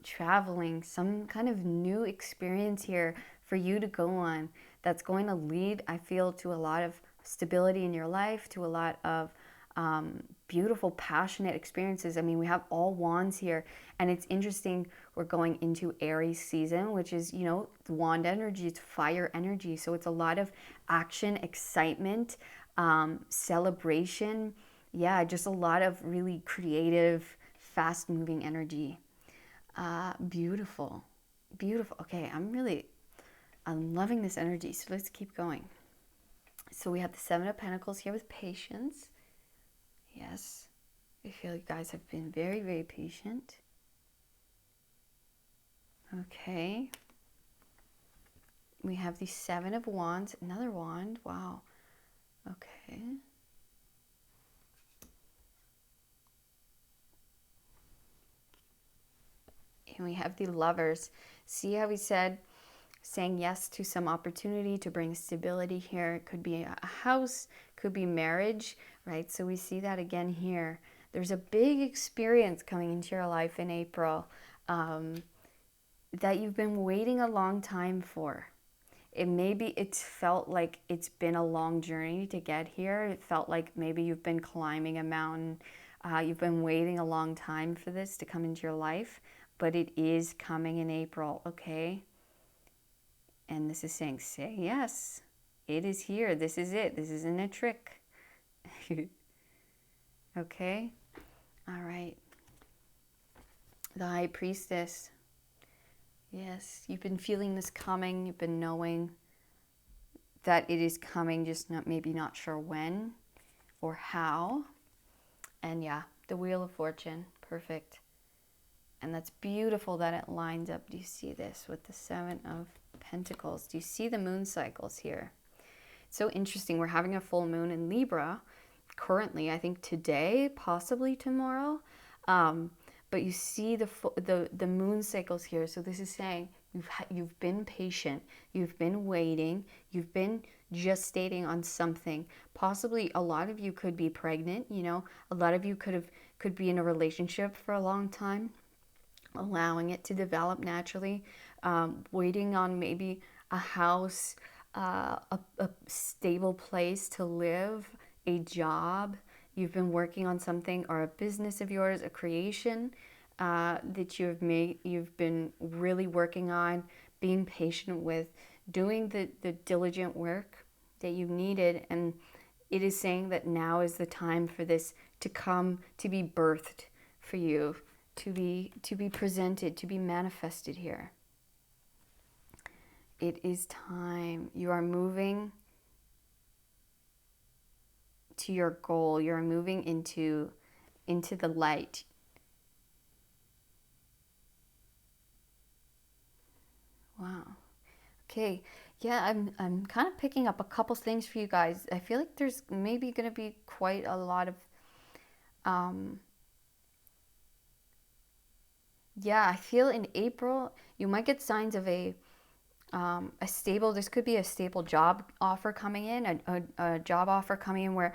A: traveling, some kind of new experience here for you to go on that's going to lead, I feel, to a lot of stability in your life, to a lot of beautiful, passionate experiences. I mean, we have all wands here, and it's interesting. We're going into Aries season, which is, the wand energy. It's fire energy. So it's a lot of action, excitement, celebration. Yeah, just a lot of really creative, fast-moving energy. Beautiful. Beautiful. Okay, I'm loving this energy. So let's keep going. So we have the Seven of Pentacles here with patience. Yes, I feel you guys have been very, very patient. Okay. We have the Seven of Wands, another wand. Wow. Okay. And we have the Lovers. See how we said saying yes to some opportunity to bring stability here. It could be a house, could be marriage, right? So we see that again here. There's a big experience coming into your life in April that you've been waiting a long time for. It's felt like it's been a long journey to get here. It felt like maybe you've been climbing a mountain. You've been waiting a long time for this to come into your life, but it is coming in April, okay? And this is saying, say yes. It is here. This is it. This isn't a trick. Okay? All right. The High Priestess. Yes, you've been feeling this coming. You've been knowing that it is coming, just maybe not sure when or how. And yeah, the Wheel of Fortune. Perfect. And that's beautiful that it lines up. Do you see this with the Seven of Pentacles? Do you see the moon cycles here? It's so interesting. We're having a full moon in Libra currently, I think today, possibly tomorrow. But you see the moon cycles here. So this is saying You've been patient. You've been waiting. You've been gestating on something. Possibly a lot of you could be pregnant, you know. A lot of you could be in a relationship for a long time, allowing it to develop naturally, waiting on maybe a house, a stable place to live, a job. You've been working on something, or a business of yours, a creation that you've been really working on, being patient with, doing the diligent work that you needed. And it is saying that now is the time for this to come, to be birthed for you, to be presented, to be manifested here. It is time. You are moving to your goal. You're moving into the light. Wow. Okay. Yeah, I'm kind of picking up a couple things for you guys. I feel like there's maybe going to be quite a lot of yeah, I feel in April you might get signs of a stable, this could be a stable job offer coming in, a job offer coming in where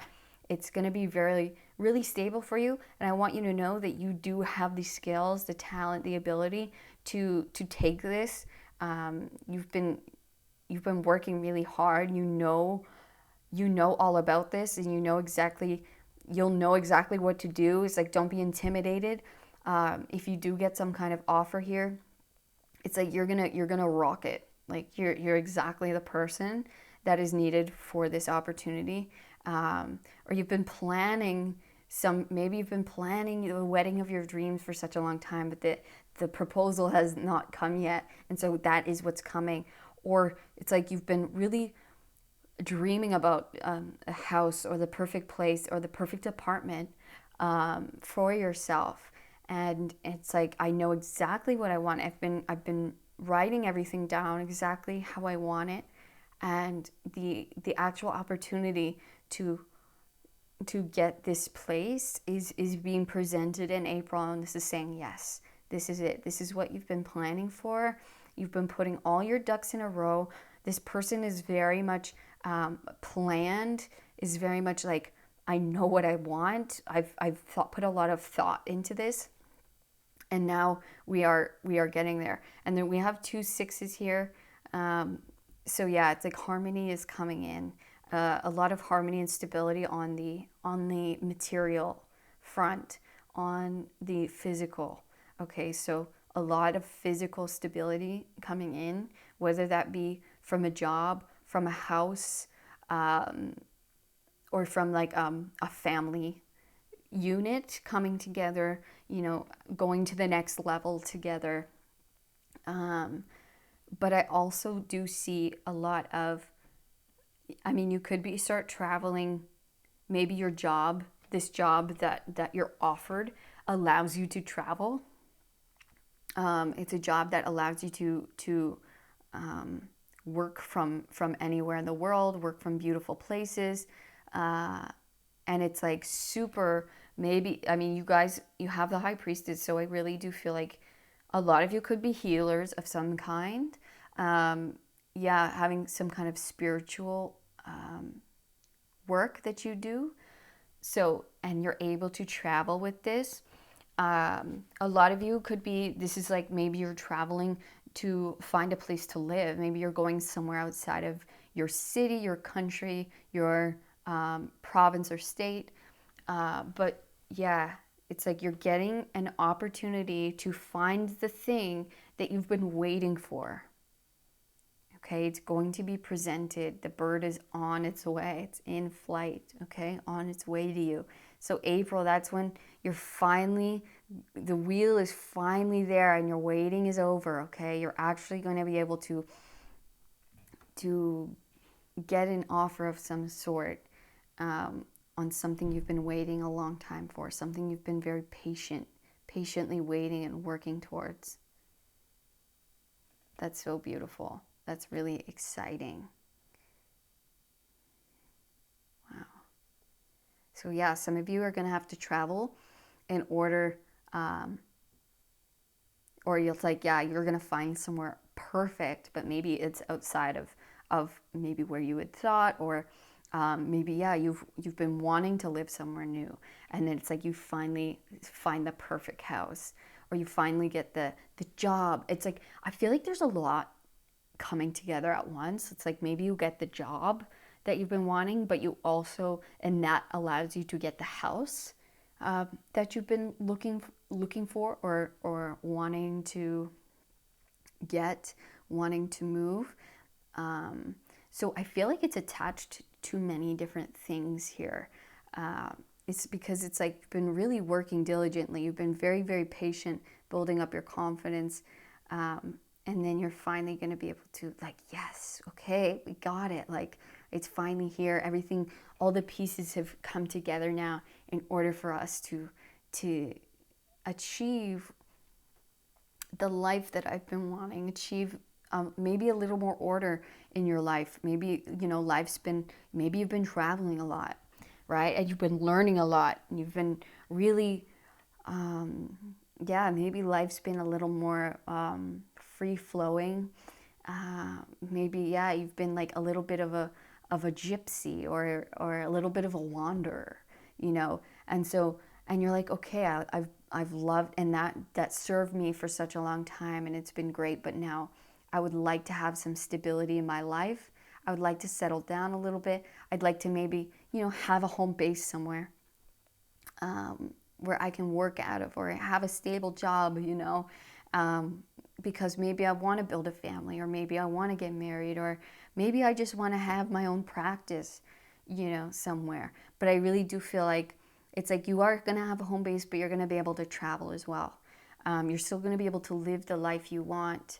A: it's going to be really stable for you. And I want you to know that you do have the skills, the talent, the ability to take this. You've been working really hard. You know all about this, and you'll know exactly what to do. It's like, don't be intimidated. If you do get some kind of offer here, it's like you're gonna rock it. Like you're exactly the person that is needed for this opportunity. Or you've been planning maybe you've been planning the wedding of your dreams for such a long time, but the proposal has not come yet, and so that is what's coming. Or it's like you've been really dreaming about a house, or the perfect place, or the perfect apartment for yourself. And it's like, I know exactly what I want. I've been writing everything down exactly how I want it, and the actual opportunity to get this place is being presented in April, and this is saying, yes, this is it. This is what you've been planning for. You've been putting all your ducks in a row. This person is very much planned, is very much like, I know what I want. I've put a lot of thought into this, and now we are getting there. And then we have 2 6s here. So yeah, it's like harmony is coming in. A lot of harmony and stability on the material front, on the physical. Okay, so a lot of physical stability coming in, whether that be from a job, from a house, or from like a family unit coming together, going to the next level together. But I also do see a lot of, you could start traveling. Maybe your job, this job that you're offered, allows you to travel. It's a job that allows you to work from anywhere in the world, work from beautiful places. And it's like super, maybe, you guys, you have the High Priestess, so I really do feel like a lot of you could be healers of some kind. Having some kind of spiritual work that you do. So, and you're able to travel with this. A lot of you could be, this is like, maybe you're traveling to find a place to live. Maybe you're going somewhere outside of your city, your country, your province or state. But yeah, it's like you're getting an opportunity to find the thing that you've been waiting for. Okay, it's going to be presented. The bird is on its way. It's in flight, okay, on its way to you. So April, that's when the wheel is finally there, and your waiting is over, okay? You're actually going to be able to get an offer of some sort on something you've been waiting a long time for, something you've been very patiently waiting and working towards. That's so beautiful. That's really exciting. Wow. So yeah, some of you are going to have to travel in order, or you're going to find somewhere perfect, but maybe it's outside of maybe where you had thought, or maybe, yeah, you've been wanting to live somewhere new, and then it's like you finally find the perfect house, or you finally get the job. It's like, I feel like there's a lot coming together at once. It's like maybe you get the job that you've been wanting, but you also, and that allows you to get the house that you've been looking for, or wanting to get, wanting to move. So I feel like it's attached to many different things here. It's because it's like you've been really working diligently. You've been very, very patient, building up your confidence. And then you're finally going to be able to, like, yes, okay, we got it. Like, it's finally here. Everything, all the pieces have come together now in order for us to achieve the life that I've been wanting, achieve maybe a little more order in your life. Maybe, maybe you've been traveling a lot, right? And you've been learning a lot. And you've been really, maybe life's been a little more free flowing. Maybe, you've been like a little bit of a gypsy, or a little bit of a wanderer, and so, and you're like, okay, I've loved, and that served me for such a long time, and it's been great, but now I would like to have some stability in my life. I would like to settle down a little bit. I'd like to maybe, have a home base somewhere where I can work out of, or have a stable job, because maybe I want to build a family, or maybe I want to get married, or maybe I just want to have my own practice, somewhere. But I really do feel like it's like you are going to have a home base, but you're going to be able to travel as well. You're still going to be able to live the life you want,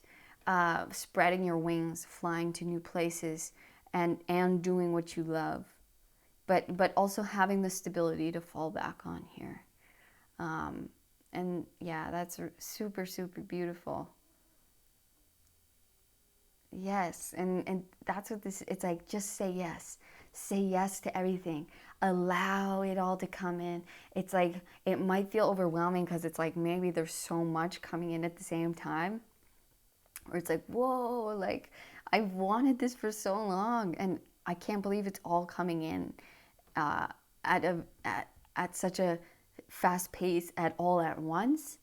A: spreading your wings, flying to new places, and doing what you love, but also having the stability to fall back on here. And yeah, that's super, super beautiful. Yes, and that's what this, it's like, just say yes. Say yes to everything. Allow it all to come in. It's like, it might feel overwhelming because it's like maybe there's so much coming in at the same time. Or it's like, whoa, like, I've wanted this for so long, and I can't believe it's all coming in uh, at such a fast pace at once.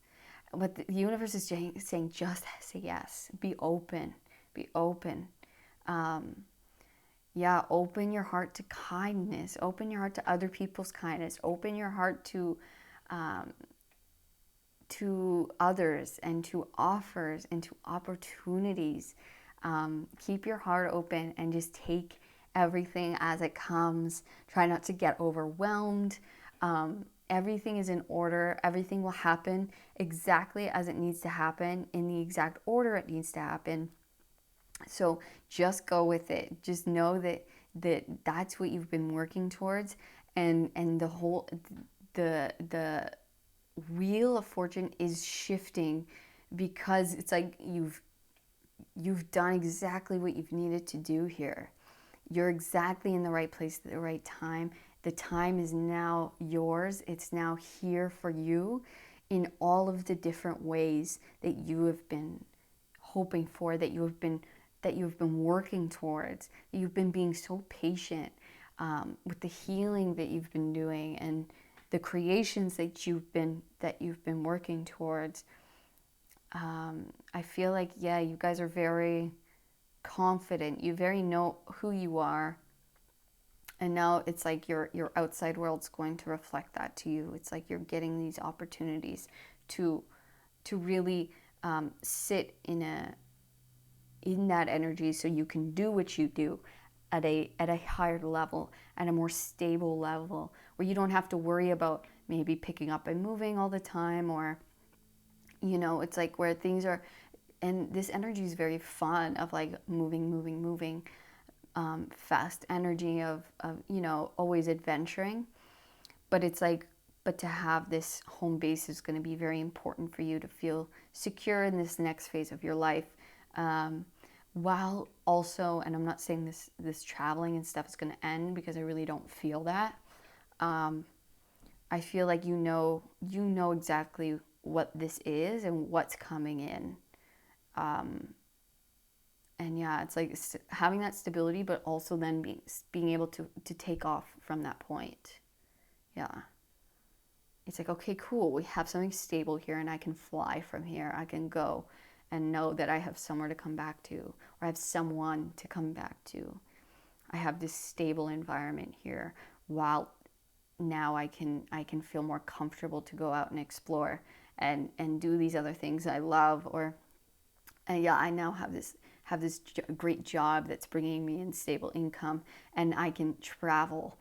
A: But the universe is saying, just say yes. Be open. Be open. Um, Open your heart to kindness. Open your heart to other people's kindness. Open your heart um, to others, and to offers, and to opportunities. Keep your heart open and just take everything as it comes. Try not to get overwhelmed. Everything is in order. Everything will happen exactly as it needs to happen, in the exact order it needs to happen. So just go with it. Just know that's what you've been working towards, and the wheel of fortune is shifting, because it's like you've done exactly what you've needed to do here. You're exactly in the right place at the right time. The time is now yours. It's now here for you, in all of the different ways that you have been hoping for, that you have been working towards. You've been being so patient with the healing that you've been doing, and the creations that you've been working towards. I feel like, you guys are very confident. You very know who you are, and now it's like your outside world's going to reflect that to you. It's like you're getting these opportunities to really sit in that energy, so you can do what you do at a higher level, at a more stable level, where you don't have to worry about maybe picking up and moving all the time, or it's like where things are, and this energy is very fun, of like moving, fast energy of always adventuring. But it's like, but to have this home base is going to be very important for you to feel secure in this next phase of your life. While also, and I'm not saying this traveling and stuff is going to end, because I really don't feel that. I feel like you know exactly what this is and what's coming in. And yeah, it's like having that stability, but also then being able to take off from that point. Yeah. It's like, okay, cool. We have something stable here and I can fly from here. I can go and know that I have somewhere to come back to, or I have someone to come back to. I have this stable environment here, while now I can feel more comfortable to go out and explore and do these other things I love. Or and yeah, I now have this great job that's bringing me in stable income, and I can travel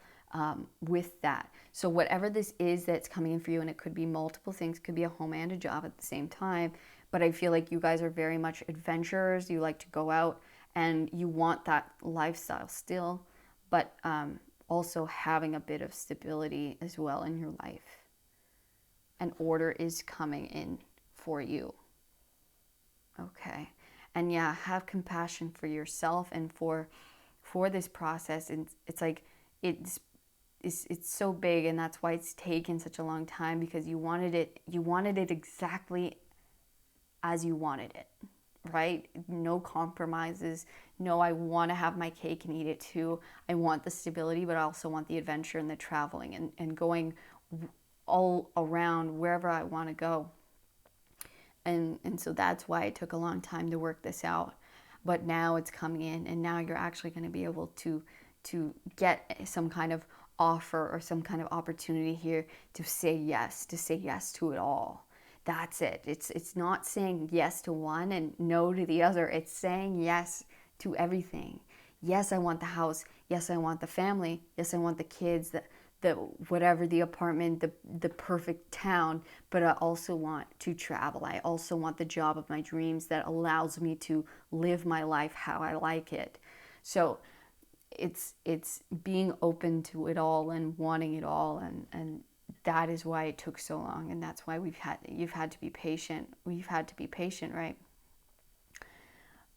A: with that. So whatever this is that's coming in for you, and it could be multiple things, could be a home and a job at the same time. But I feel like you guys are very much adventurers. You like to go out, and you want that lifestyle still, but also having a bit of stability as well in your life. An order is coming in for you. Okay. And yeah, have compassion for yourself and for this process. And it's like it's so big, and that's why it's taken such a long time, because you wanted it exactly as you wanted it, right? No compromises. No, I want to have my cake and eat it too. I want the stability, but I also want the adventure and the traveling and going all around wherever I want to go. And so that's why it took a long time to work this out. But now it's coming in, and now you're actually going to be able to get some kind of offer or some kind of opportunity here to say yes to it all. That's it. It's not saying yes to one and no to the other. It's saying yes to everything. Yes, I want the house. Yes, I want the family. Yes, I want the kids, the whatever, the apartment, the perfect town, but I also want to travel. I also want the job of my dreams that allows me to live my life how I like it. So it's being open to it all and wanting it all, and that is why it took so long, and that's why you've had to be patient. We've had to be patient, right?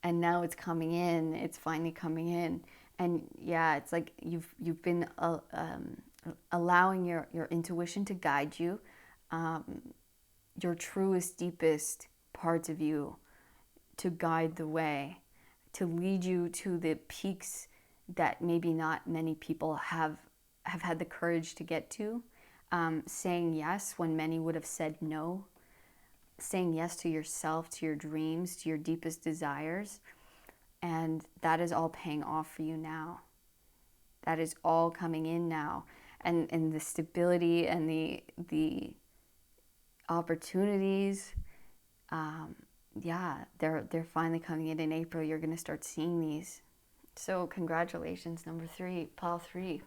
A: And now it's coming in. It's finally coming in, and yeah, it's like you've been allowing your intuition to guide you, your truest, deepest parts of you, to guide the way, to lead you to the peaks that maybe not many people have had the courage to get to. Saying yes when many would have said no. Saying yes to yourself, to your dreams, to your deepest desires. And that is all paying off for you now. That is all coming in now. And the stability and the opportunities, yeah, they're finally coming in April. You're going to start seeing these. So congratulations, number 3, pile 3.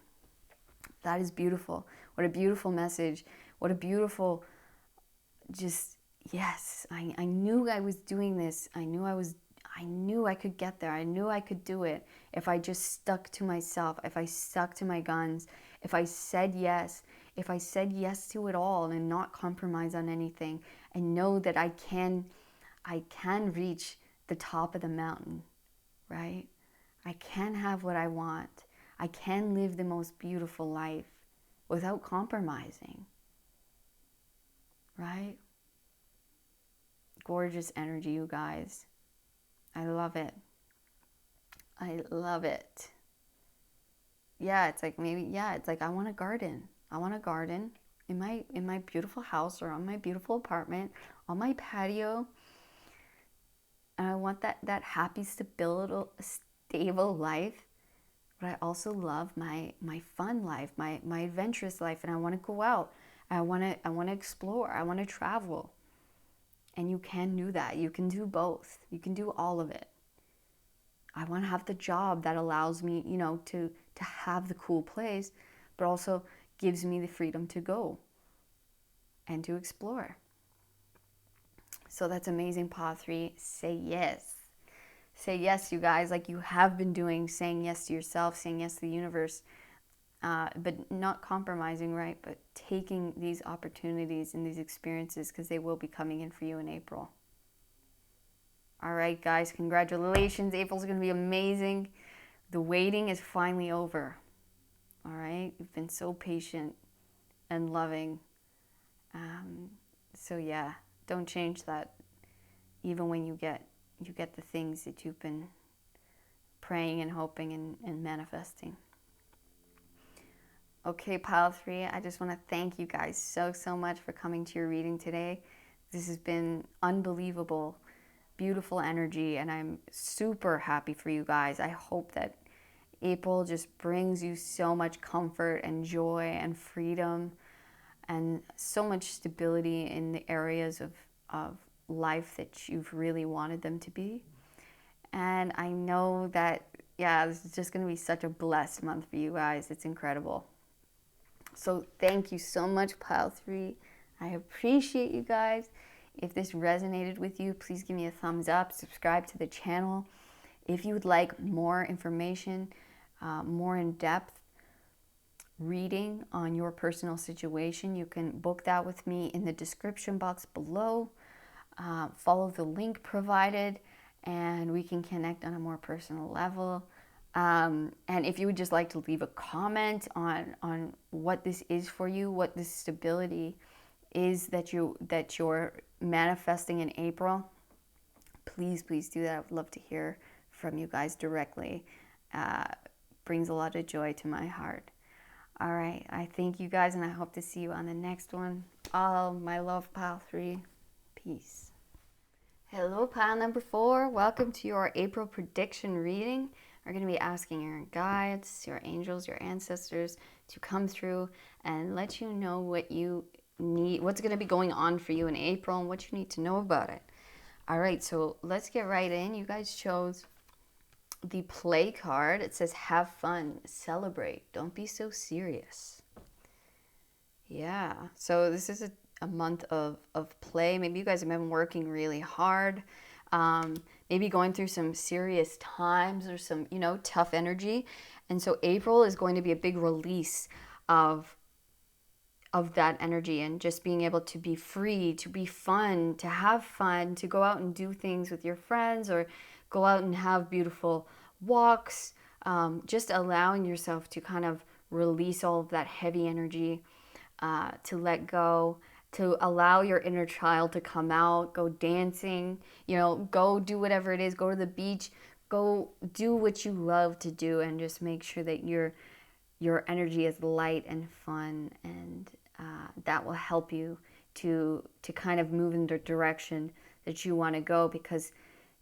A: That is beautiful. What a beautiful message. What a beautiful, just, yes, I knew I was doing this. I knew I could get there. I knew I could do it if I just stuck to myself, if I stuck to my guns, if I said yes to it all and not compromise on anything, and know that I can reach the top of the mountain, right? I can have what I want. I can live the most beautiful life without compromising, right? Gorgeous energy, you guys. I love it. I love it. Yeah, it's like I want a garden. I want a garden in my beautiful house, or on my beautiful apartment, on my patio. And I want that happy, stable life. But I also love my fun life, my adventurous life, and I want to go out. I want to explore. I want to travel. And you can do that. You can do both. You can do all of it. I want to have the job that allows me, to have the cool place, but also gives me the freedom to go and to explore. So that's amazing, pile 3. Say yes. Say yes, you guys, like you have been doing, saying yes to yourself, saying yes to the universe, but not compromising, right? But taking these opportunities and these experiences, because they will be coming in for you in April. All right, guys, congratulations. April's going to be amazing. The waiting is finally over. All right? You've been so patient and loving. So yeah, don't change that. Even when you get the things that you've been praying and hoping and manifesting. Okay, pile 3, I just want to thank you guys so much for coming to your reading today. This has been unbelievable, beautiful energy, and I'm super happy for you guys. I hope that April just brings you so much comfort and joy and freedom and so much stability in the areas of life that you've really wanted them to be. And I know that, yeah, this is just going to be such a blessed month for you guys. It's incredible. So thank you so much, pile 3. I appreciate you guys. If this resonated with you, please give me a thumbs up, subscribe to the channel. If you would like more information, more in-depth reading on your personal situation, you can book that with me in the description box below. Follow the link provided, and we can connect on a more personal level. And if you would just like to leave a comment on what this is for you, what this stability is that you're manifesting in April, please do that. I would love to hear from you guys directly. Brings a lot of joy to my heart. All right, I thank you guys, and I hope to see you on the next one. All my love, pile 3. Peace. Hello, pile number 4. Welcome to your April prediction reading. We're going to be asking your guides, your angels, your ancestors to come through and let you know what you need, what's going to be going on for you in April and what you need to know about it. All right, so let's get right in. You guys chose the play card. It says have fun, celebrate, don't be so serious. Yeah, so this is a month of play. Maybe you guys have been working really hard, maybe going through some serious times or some, tough energy. And so April is going to be a big release of that energy, and just being able to be free, to be fun, to have fun, to go out and do things with your friends or go out and have beautiful walks, just allowing yourself to kind of release all of that heavy energy, to let go, to allow your inner child to come out, go dancing, go do whatever it is, go to the beach, go do what you love to do, and just make sure that your energy is light and fun, and that will help you to kind of move in the direction that you want to go. Because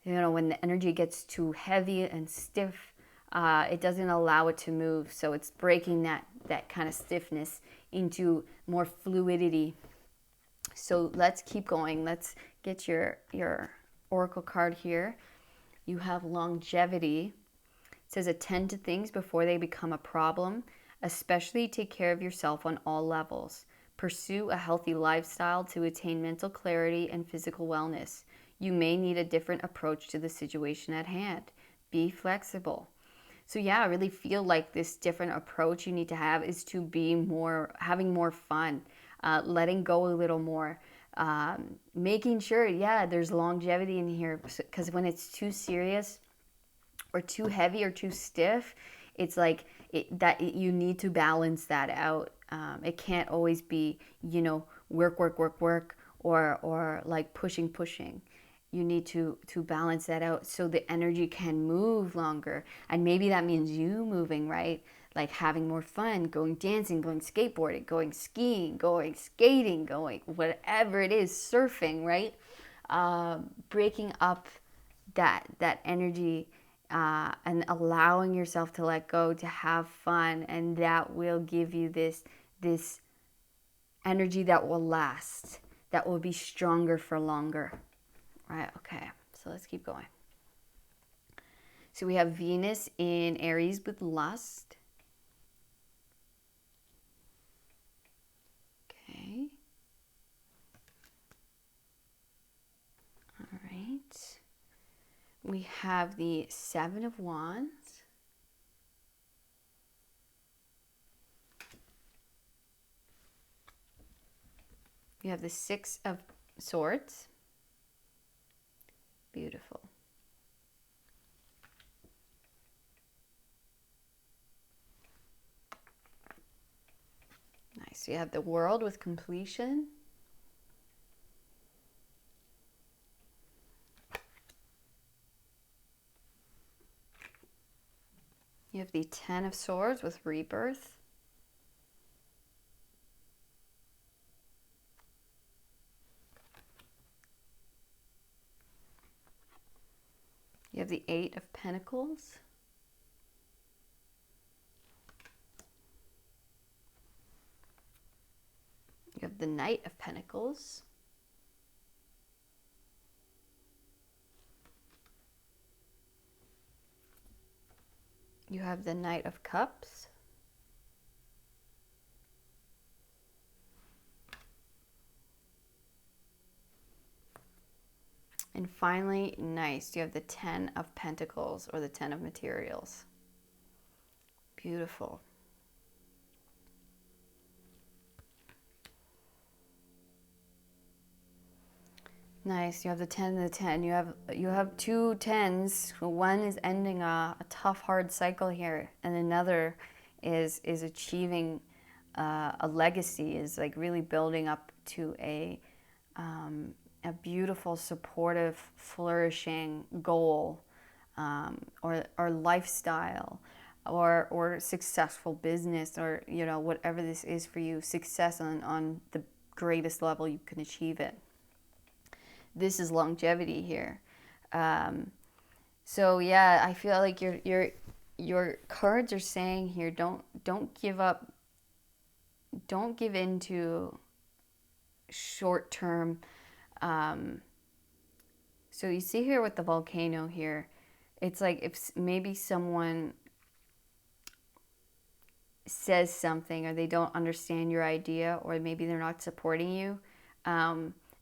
A: when the energy gets too heavy and stiff, it doesn't allow it to move. So it's breaking that kind of stiffness into more fluidity. So let's keep going. Let's get your oracle card here. You have longevity. It says attend to things before they become a problem. Especially take care of yourself on all levels. Pursue a healthy lifestyle to attain mental clarity and physical wellness. You may need a different approach to the situation at hand. Be flexible. So yeah, I really feel like this different approach you need to have is to be having more fun, letting go a little more, making sure, there's longevity in here, because when it's too serious or too heavy or too stiff, it's like you need to balance that out. It can't always be, work, or like pushing. You need to balance that out so the energy can move longer. And maybe that means you moving, right? Like having more fun, going dancing, going skateboarding, going skiing, going skating, going whatever it is, surfing, right? Breaking up that energy, and allowing yourself to let go, to have fun, and that will give you this energy that will last, that will be stronger for longer. Right, okay, so let's keep going. So we have Venus in Aries with lust. Okay. All right. We have the Seven of Wands. We have the Six of Swords. Beautiful. Nice. So you have the World with completion. You have the Ten of Swords with rebirth. You have the Eight of Pentacles. You have the Knight of Pentacles. You have the Knight of Cups. And finally, nice, you have the Ten of Pentacles, or the Ten of Materials. Beautiful. Nice. You have the 10 and the 10. You have two tens. One is ending a tough, hard cycle here, and another is achieving a legacy, is like really building up to a beautiful, supportive, flourishing goal, or lifestyle, or successful business, or whatever this is for you. Success on the greatest level you can achieve it. This is longevity here. So yeah, I feel like your cards are saying here, don't give up, don't give in to short-term. So you see here with the volcano here, it's like if maybe someone says something, or they don't understand your idea, or maybe they're not supporting you,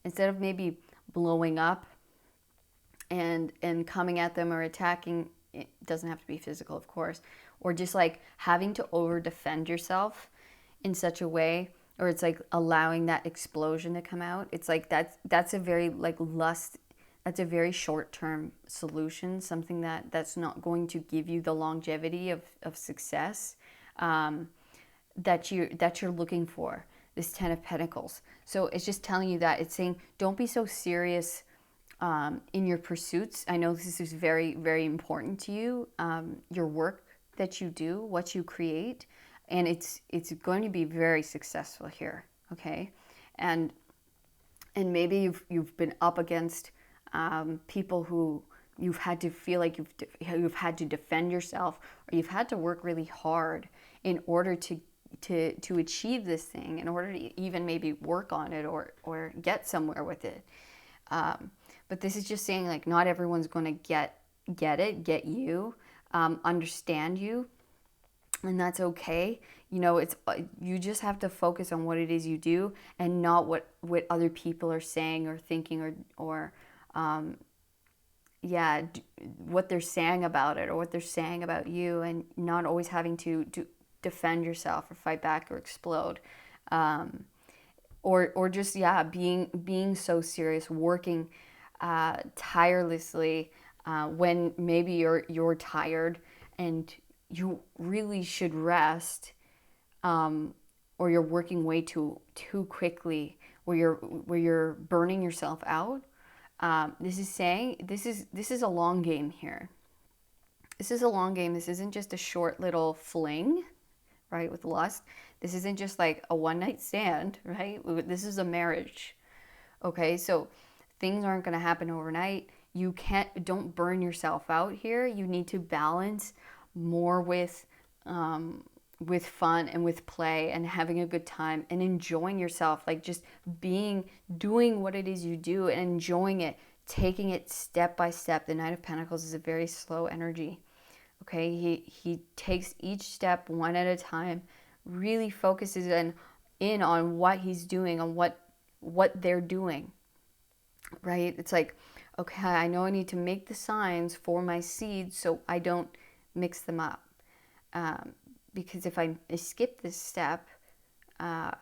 A: instead of maybe blowing up and coming at them or attacking, it doesn't have to be physical, of course, or just like having to over defend yourself in such a way, or it's like allowing that explosion to come out. It's like that's a very like that's a very short-term solution, something that's not going to give you the longevity of success that you're looking for. This Ten of Pentacles. So it's just telling you that. It's saying, don't be so serious in your pursuits. I know this is very, very important to you, your work that you do, what you create, and it's going to be very successful here, okay? And maybe you've been up against people who you've had to feel like you've had to defend yourself, or you've had to work really hard in order to achieve this thing, in order to even maybe work on it or get somewhere with it. But this is just saying, like, not everyone's going to get you, understand you, and that's okay. It's you just have to focus on what it is you do, and not what other people are saying or thinking, or what they're saying about it, or what they're saying about you, and not always having to defend yourself or fight back or explode, or just being so serious, working tirelessly when maybe you're tired and you really should rest, or you're working way too quickly, where you're burning yourself out. This is saying this is a long game here. This is a long game. This isn't just a short little fling, right, with lust. This isn't just like a one-night stand, right? This is a marriage, okay? So things aren't going to happen overnight. Don't burn yourself out here. You need to balance more with fun and with play and having a good time and enjoying yourself, like just doing what it is you do and enjoying it, taking it step by step. The Knight of Pentacles is a very slow energy. Okay, he takes each step one at a time, really focuses in on what he's doing, on what they're doing, right? It's like, okay, I know I need to make the signs for my seeds so I don't mix them up. Because if I skip this step, I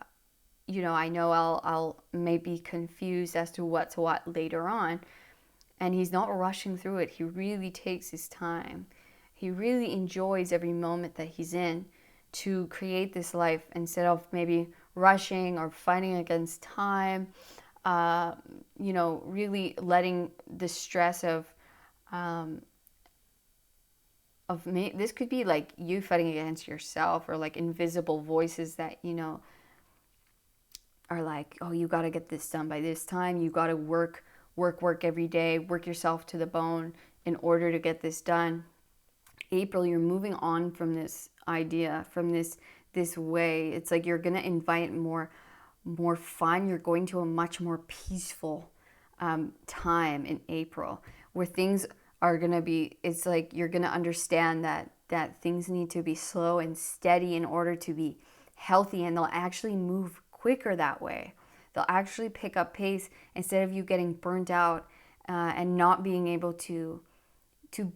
A: know I'll maybe confused as to what's what later on. And he's not rushing through it. He really takes his time. He really enjoys every moment that he's in to create this life, instead of maybe rushing or fighting against time, really letting the stress of this could be like you fighting against yourself, or like invisible voices that, you know, are like, oh, you got to get this done by this time. You got to work every day, work yourself to the bone in order to get this done. April, you're moving on from this idea, from this way. It's like you're going to invite more fun. You're going to a much more peaceful time in April, where things are going to be, it's like you're going to understand that things need to be slow and steady in order to be healthy, and they'll actually move quicker that way. They'll actually pick up pace instead of you getting burnt out and not being able to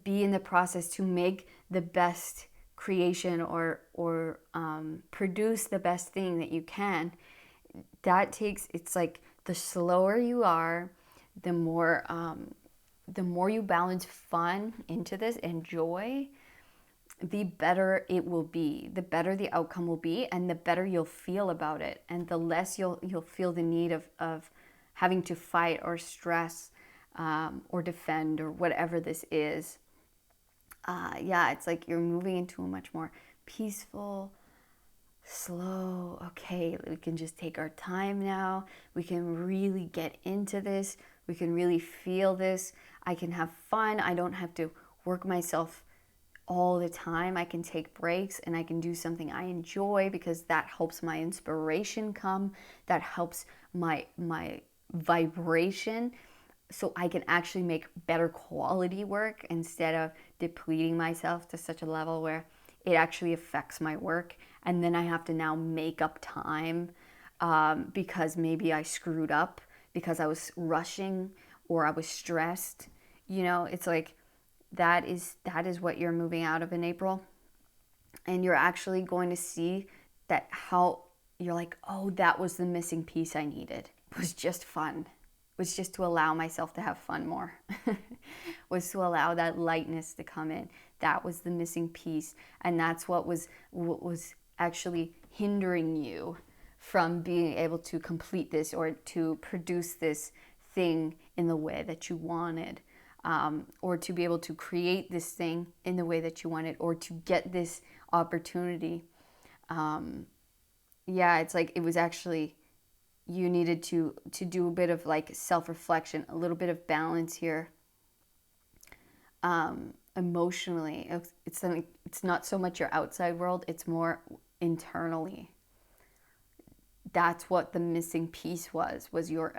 A: be in the process to make the best creation, or produce the best thing that you can. That takes, it's like the slower you are, the more you balance fun into this and joy, the better it will be, the better the outcome will be, and the better you'll feel about it, and the less you'll feel the need of having to fight or stress or defend or whatever this is. Yeah, it's like you're moving into a much more peaceful, slow, okay, we can just take our time now. We can really get into this. We can really feel this. I can have fun. I don't have to work myself all the time. I can take breaks and I can do something I enjoy, because that helps my inspiration come. That helps my vibration, so I can actually make better quality work instead of depleting myself to such a level where it actually affects my work. And then I have to now make up time because maybe I screwed up because I was rushing or I was stressed. You know, it's like that is what you're moving out of in April. And you're actually going to see that how you're like, oh, that was the missing piece I needed. It was just fun. Was just to allow myself to have fun more. Was to allow that lightness to come in. That was the missing piece. And that's what was actually hindering you from being able to complete this or to produce this thing in the way that you wanted. Or to be able to create this thing in the way that you wanted, or to get this opportunity. Yeah, it's like it was actually, you needed to do a bit of like self-reflection, a little bit of balance here. Emotionally, it's not so much your outside world, it's more internally. That's what the missing piece was your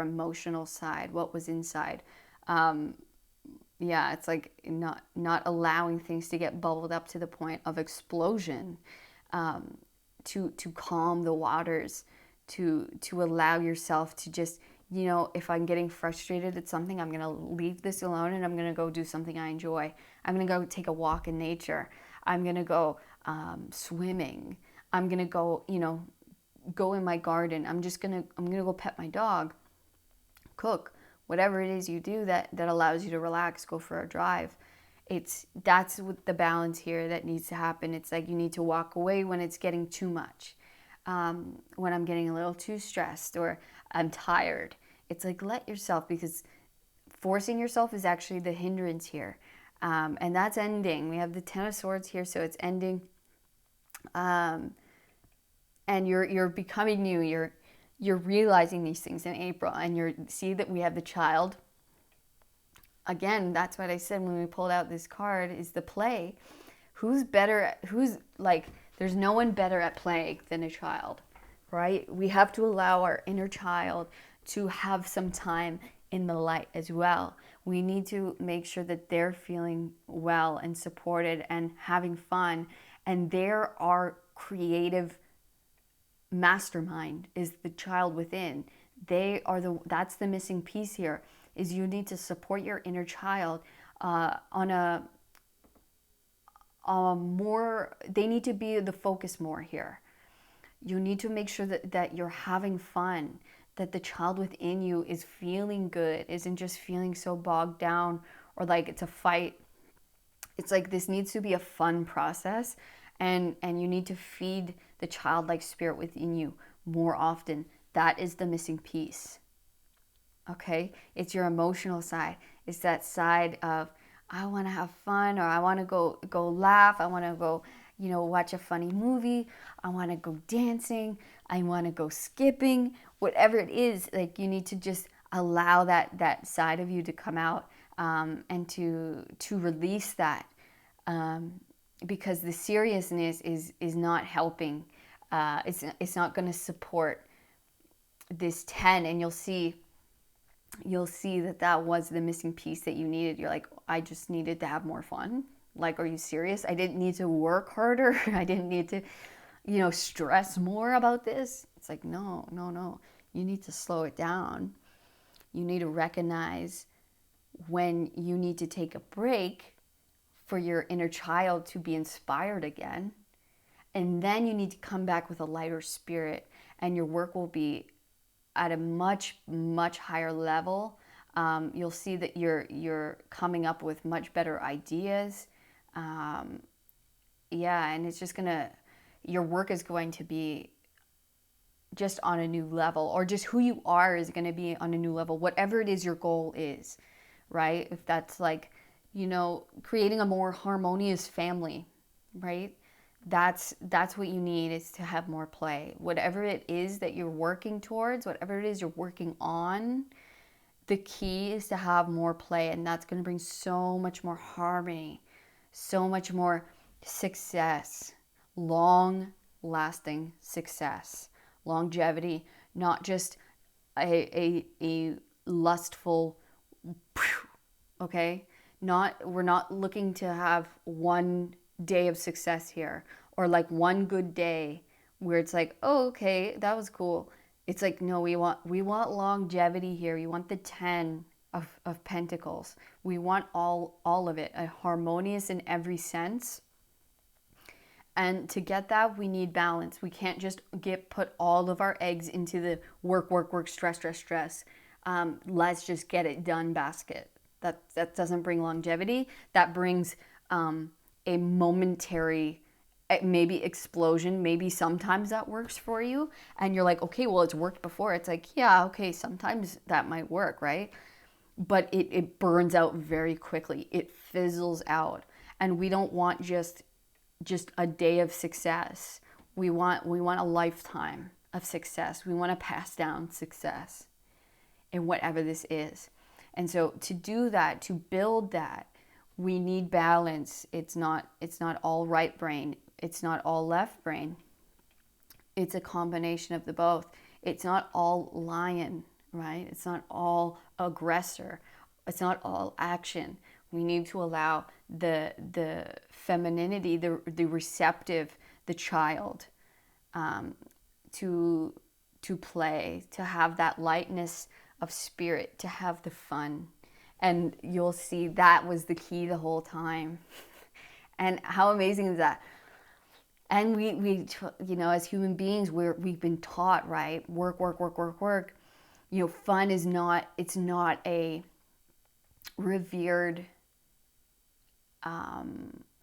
A: emotional side, what was inside. Yeah, it's like not allowing things to get bubbled up to the point of explosion, to calm the waters, to allow yourself to just, you know, if I'm getting frustrated at something, I'm going to leave this alone and I'm going to go do something I enjoy. I'm going to go take a walk in nature. I'm going to go swimming. I'm going to go, you know, go in my garden. I'm going to go pet my dog, cook, whatever it is you do that allows you to relax, go for a drive. That's what the balance here that needs to happen. It's like you need to walk away when it's getting too much. When I'm getting a little too stressed or I'm tired. It's like let yourself, because forcing yourself is actually the hindrance here. And that's ending. We have the Ten of Swords here, so it's ending. And you're becoming new. You're realizing these things in April, and you see that we have the Child. Again, that's what I said when we pulled out this card, is the play. Who's like, there's no one better at play than a child, right? We have to allow our inner child to have some time in the light as well. We need to make sure that they're feeling well and supported and having fun. And there are creative mastermind is the child within. That's the missing piece here, is you need to support your inner child on a more, they need to be the focus more here. You need to make sure that you're having fun, that the child within you is feeling good, isn't just feeling so bogged down or like it's a fight. It's like this needs to be a fun process, and you need to feed the childlike spirit within you more often. That is the missing piece. Okay? It's your emotional side. It's that side of I want to have fun, or I want to go laugh, I want to go, watch a funny movie, I want to go dancing, I want to go skipping, whatever it is, like you need to just allow that side of you to come out, and to release that, because the seriousness is not helping. It's not going to support this 10, and you'll see that was the missing piece that you needed. You're like, I just needed to have more fun. Like, are you serious? I didn't need to work harder. I didn't need to, stress more about this. It's like, no, no, no. You need to slow it down. You need to recognize when you need to take a break for your inner child to be inspired again. And then you need to come back with a lighter spirit, and your work will be at a much, much higher level. You'll see that you're coming up with much better ideas. And it's just your work is going to be just on a new level, or just who you are is going to be on a new level, whatever it is your goal is, right? If that's like, creating a more harmonious family, right? That's what you need, is to have more play. Whatever it is that you're working towards, whatever it is you're working on, the key is to have more play, and that's going to bring so much more harmony, so much more success, long lasting success, longevity, not just a lustful, okay? We're not looking to have one day of success here, or like one good day where it's like, oh, okay, that was cool. It's like, no, we want longevity here. We want the 10 of pentacles. We want all of it, a harmonious in every sense. And to get that, we need balance. We can't just put all of our eggs into the work, stress. Let's just get it done basket. That doesn't bring longevity. That brings a momentary, maybe explosion. Maybe sometimes that works for you, and you're like, okay, well, it's worked before. It's like, yeah, okay, sometimes that might work, right? But it burns out very quickly. It fizzles out, and we don't want just a day of success. We want a lifetime of success. We want to pass down success in whatever this is. And so to do that, to build that, we need balance. It's not all right brain. It's not all left brain. It's a combination of the both. It's not all lion, right? It's not all aggressor. It's not all action. We need to allow the femininity, the receptive, the child, to play, to have that lightness of spirit, to have the fun. And you'll see that was the key the whole time. And how amazing is that? And we as human beings, we've been taught, right? Work. Fun is not, it's not a revered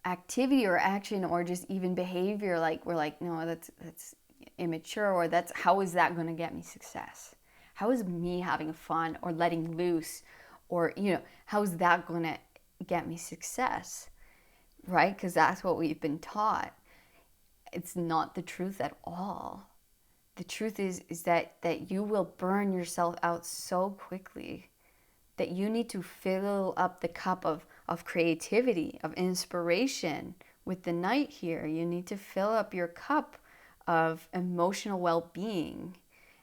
A: activity or action, or just even behavior. Like, we're like, no, that's immature, or how is that going to get me success? How is me having fun or letting loose, or how is that going to get me success, right? Because that's what we've been taught. It's not the truth at all. The truth is that you will burn yourself out so quickly that you need to fill up the cup of creativity, of inspiration with the Knight here. You need to fill up your cup of emotional well-being.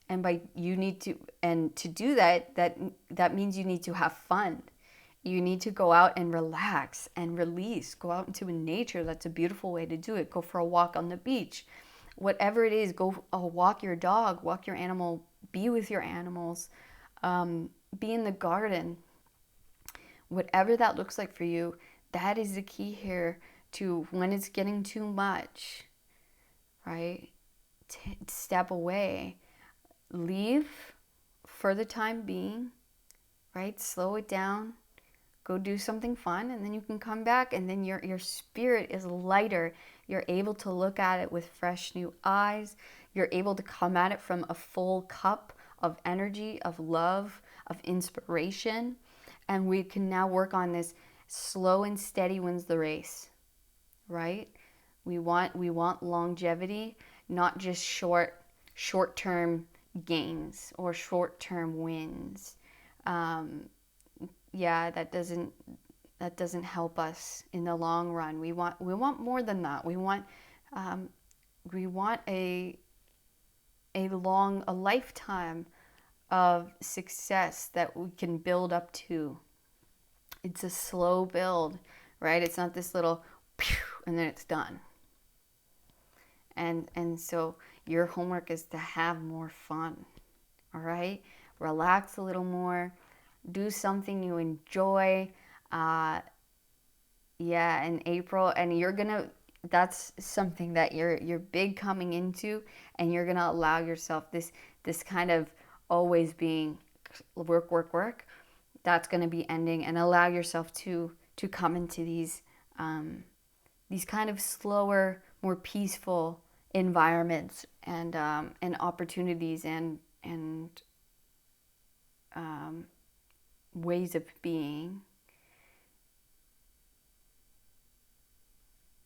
A: And to do that means you need to have fun. You need to go out and relax and release. Go out into nature. That's a beautiful way to do it. Go for a walk on the beach. Whatever it is, go walk your dog, walk your animal, be with your animals, be in the garden. Whatever that looks like for you, that is the key here to when it's getting too much, right? Step away. Leave for the time being, right? Slow it down. Go do something fun, and then you can come back, and then your spirit is lighter. You're able to look at it with fresh new eyes. You're able to come at it from a full cup of energy, of love, of inspiration. And we can now work on this Slow and steady wins the race, right? We want longevity, not just short-term gains or short-term wins. Yeah, that doesn't help us in the long run. We want more than that. We want a lifetime of success that we can build up to. It's a slow build, right? It's not this little pew and then it's done. And so your homework is to have more fun. All right? Relax a little more. Do something you enjoy. Yeah, in April, and that's something that you're big coming into, and you're gonna allow yourself this kind of always being work, work, work. That's gonna be ending, and allow yourself to come into these kind of slower, more peaceful environments and opportunities and ways of being.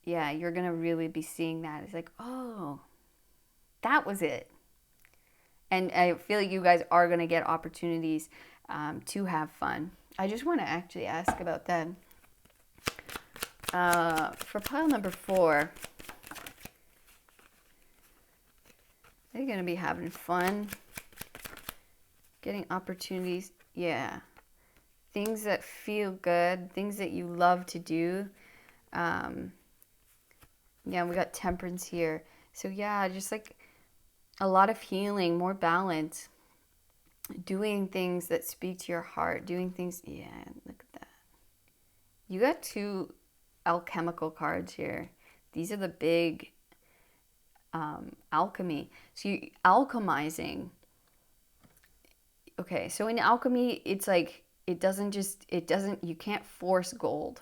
A: Yeah, you're gonna really be seeing that. It's like, oh, that was it. And I feel like you guys are gonna get opportunities to have fun. I just want to actually ask about that. For pile number 4, they're gonna be having fun, getting opportunities. Yeah, things that feel good, things that you love to do. Yeah, we got temperance here. So yeah, just like a lot of healing, more balance, doing things that speak to your heart, doing things. Yeah, look at that. You got 2 alchemical cards here. These are the big alchemy. So you alchemizing. Okay, so in alchemy, it's like it doesn't, you can't force gold.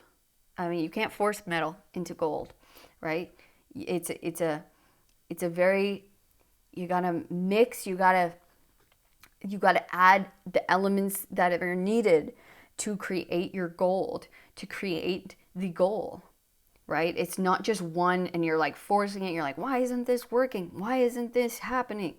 A: I mean, you can't force metal into gold, right? It's a very, you gotta mix, you gotta add the elements that are needed to create your gold, to create the goal, right? It's not just one and you're like forcing it. You're like, why isn't this working? Why isn't this happening?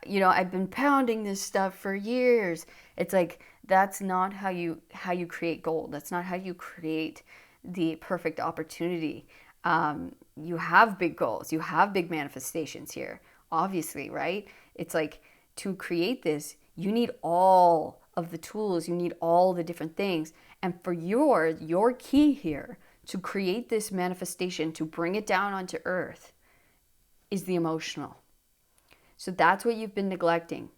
A: You know, I've been pounding this stuff for years. It's like, that's not how you create gold. That's not how you create the perfect opportunity. You have big goals. You have big manifestations here, obviously, right? It's like, to create this, you need all of the tools. You need all the different things. And for your key here to create this manifestation, to bring it down onto earth, is the emotional. So that's what you've been neglecting.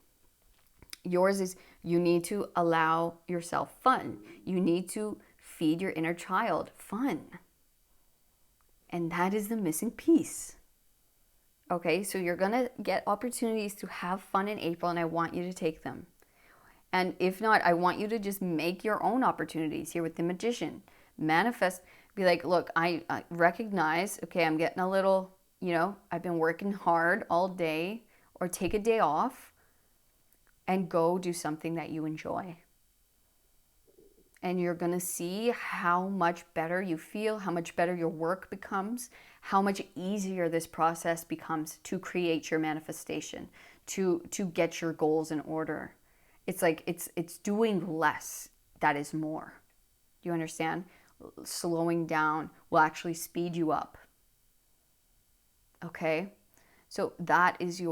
A: Yours is, you need to allow yourself fun. You need to feed your inner child fun. And that is the missing piece. Okay, so you're going to get opportunities to have fun in April, and I want you to take them. And if not, I want you to just make your own opportunities here with the Magician. Manifest, be like, look, I recognize, okay, I'm getting a little, I've been working hard all day, or take a day off and go do something that you enjoy. And you're going to see how much better you feel, how much better your work becomes, how much easier this process becomes to create your manifestation, to get your goals in order. It's like it's doing less that is more. Do you understand? Slowing down will actually speed you up. Okay? So that is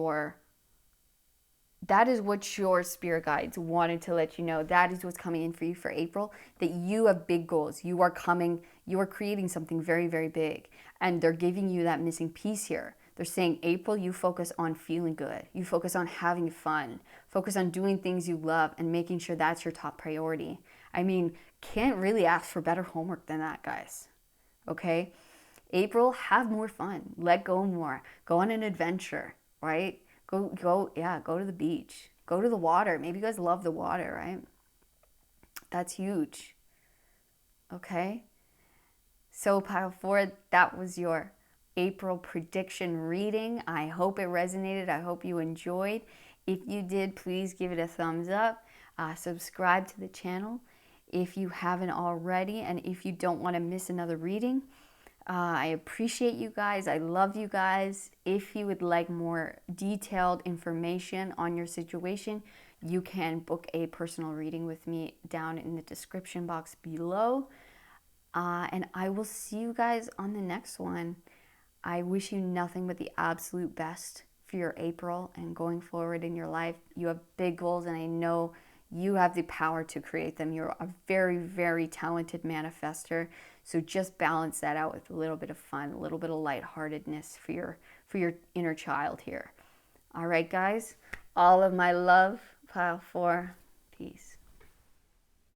A: what your spirit guides wanted to let you know. That is what's coming in for you for April, that you have big goals. You are creating something very, very big. And they're giving you that missing piece here. They're saying, April, you focus on feeling good. You focus on having fun. Focus on doing things you love and making sure that's your top priority. I mean, can't really ask for better homework than that, guys. Okay? April, have more fun. Let go more. Go on an adventure, right? Go to the beach. Go to the water. Maybe you guys love the water, right? That's huge. Okay? So pile 4, that was your April prediction reading. I hope it resonated. I hope you enjoyed. If you did, please give it a thumbs up. Subscribe to the channel. if you haven't already, and if you don't want to miss another reading. I appreciate you guys. I love you guys. If you would like more detailed information on your situation, you can book a personal reading with me down in the description box below. And I will see you guys on the next one. I wish you nothing but the absolute best for your April and going forward in your life. You have big goals, and I know you have the power to create them. You're a very, very talented manifester. So just balance that out with a little bit of fun, a little bit of lightheartedness for your inner child here. All right, guys. All of my love, pile 4. Peace.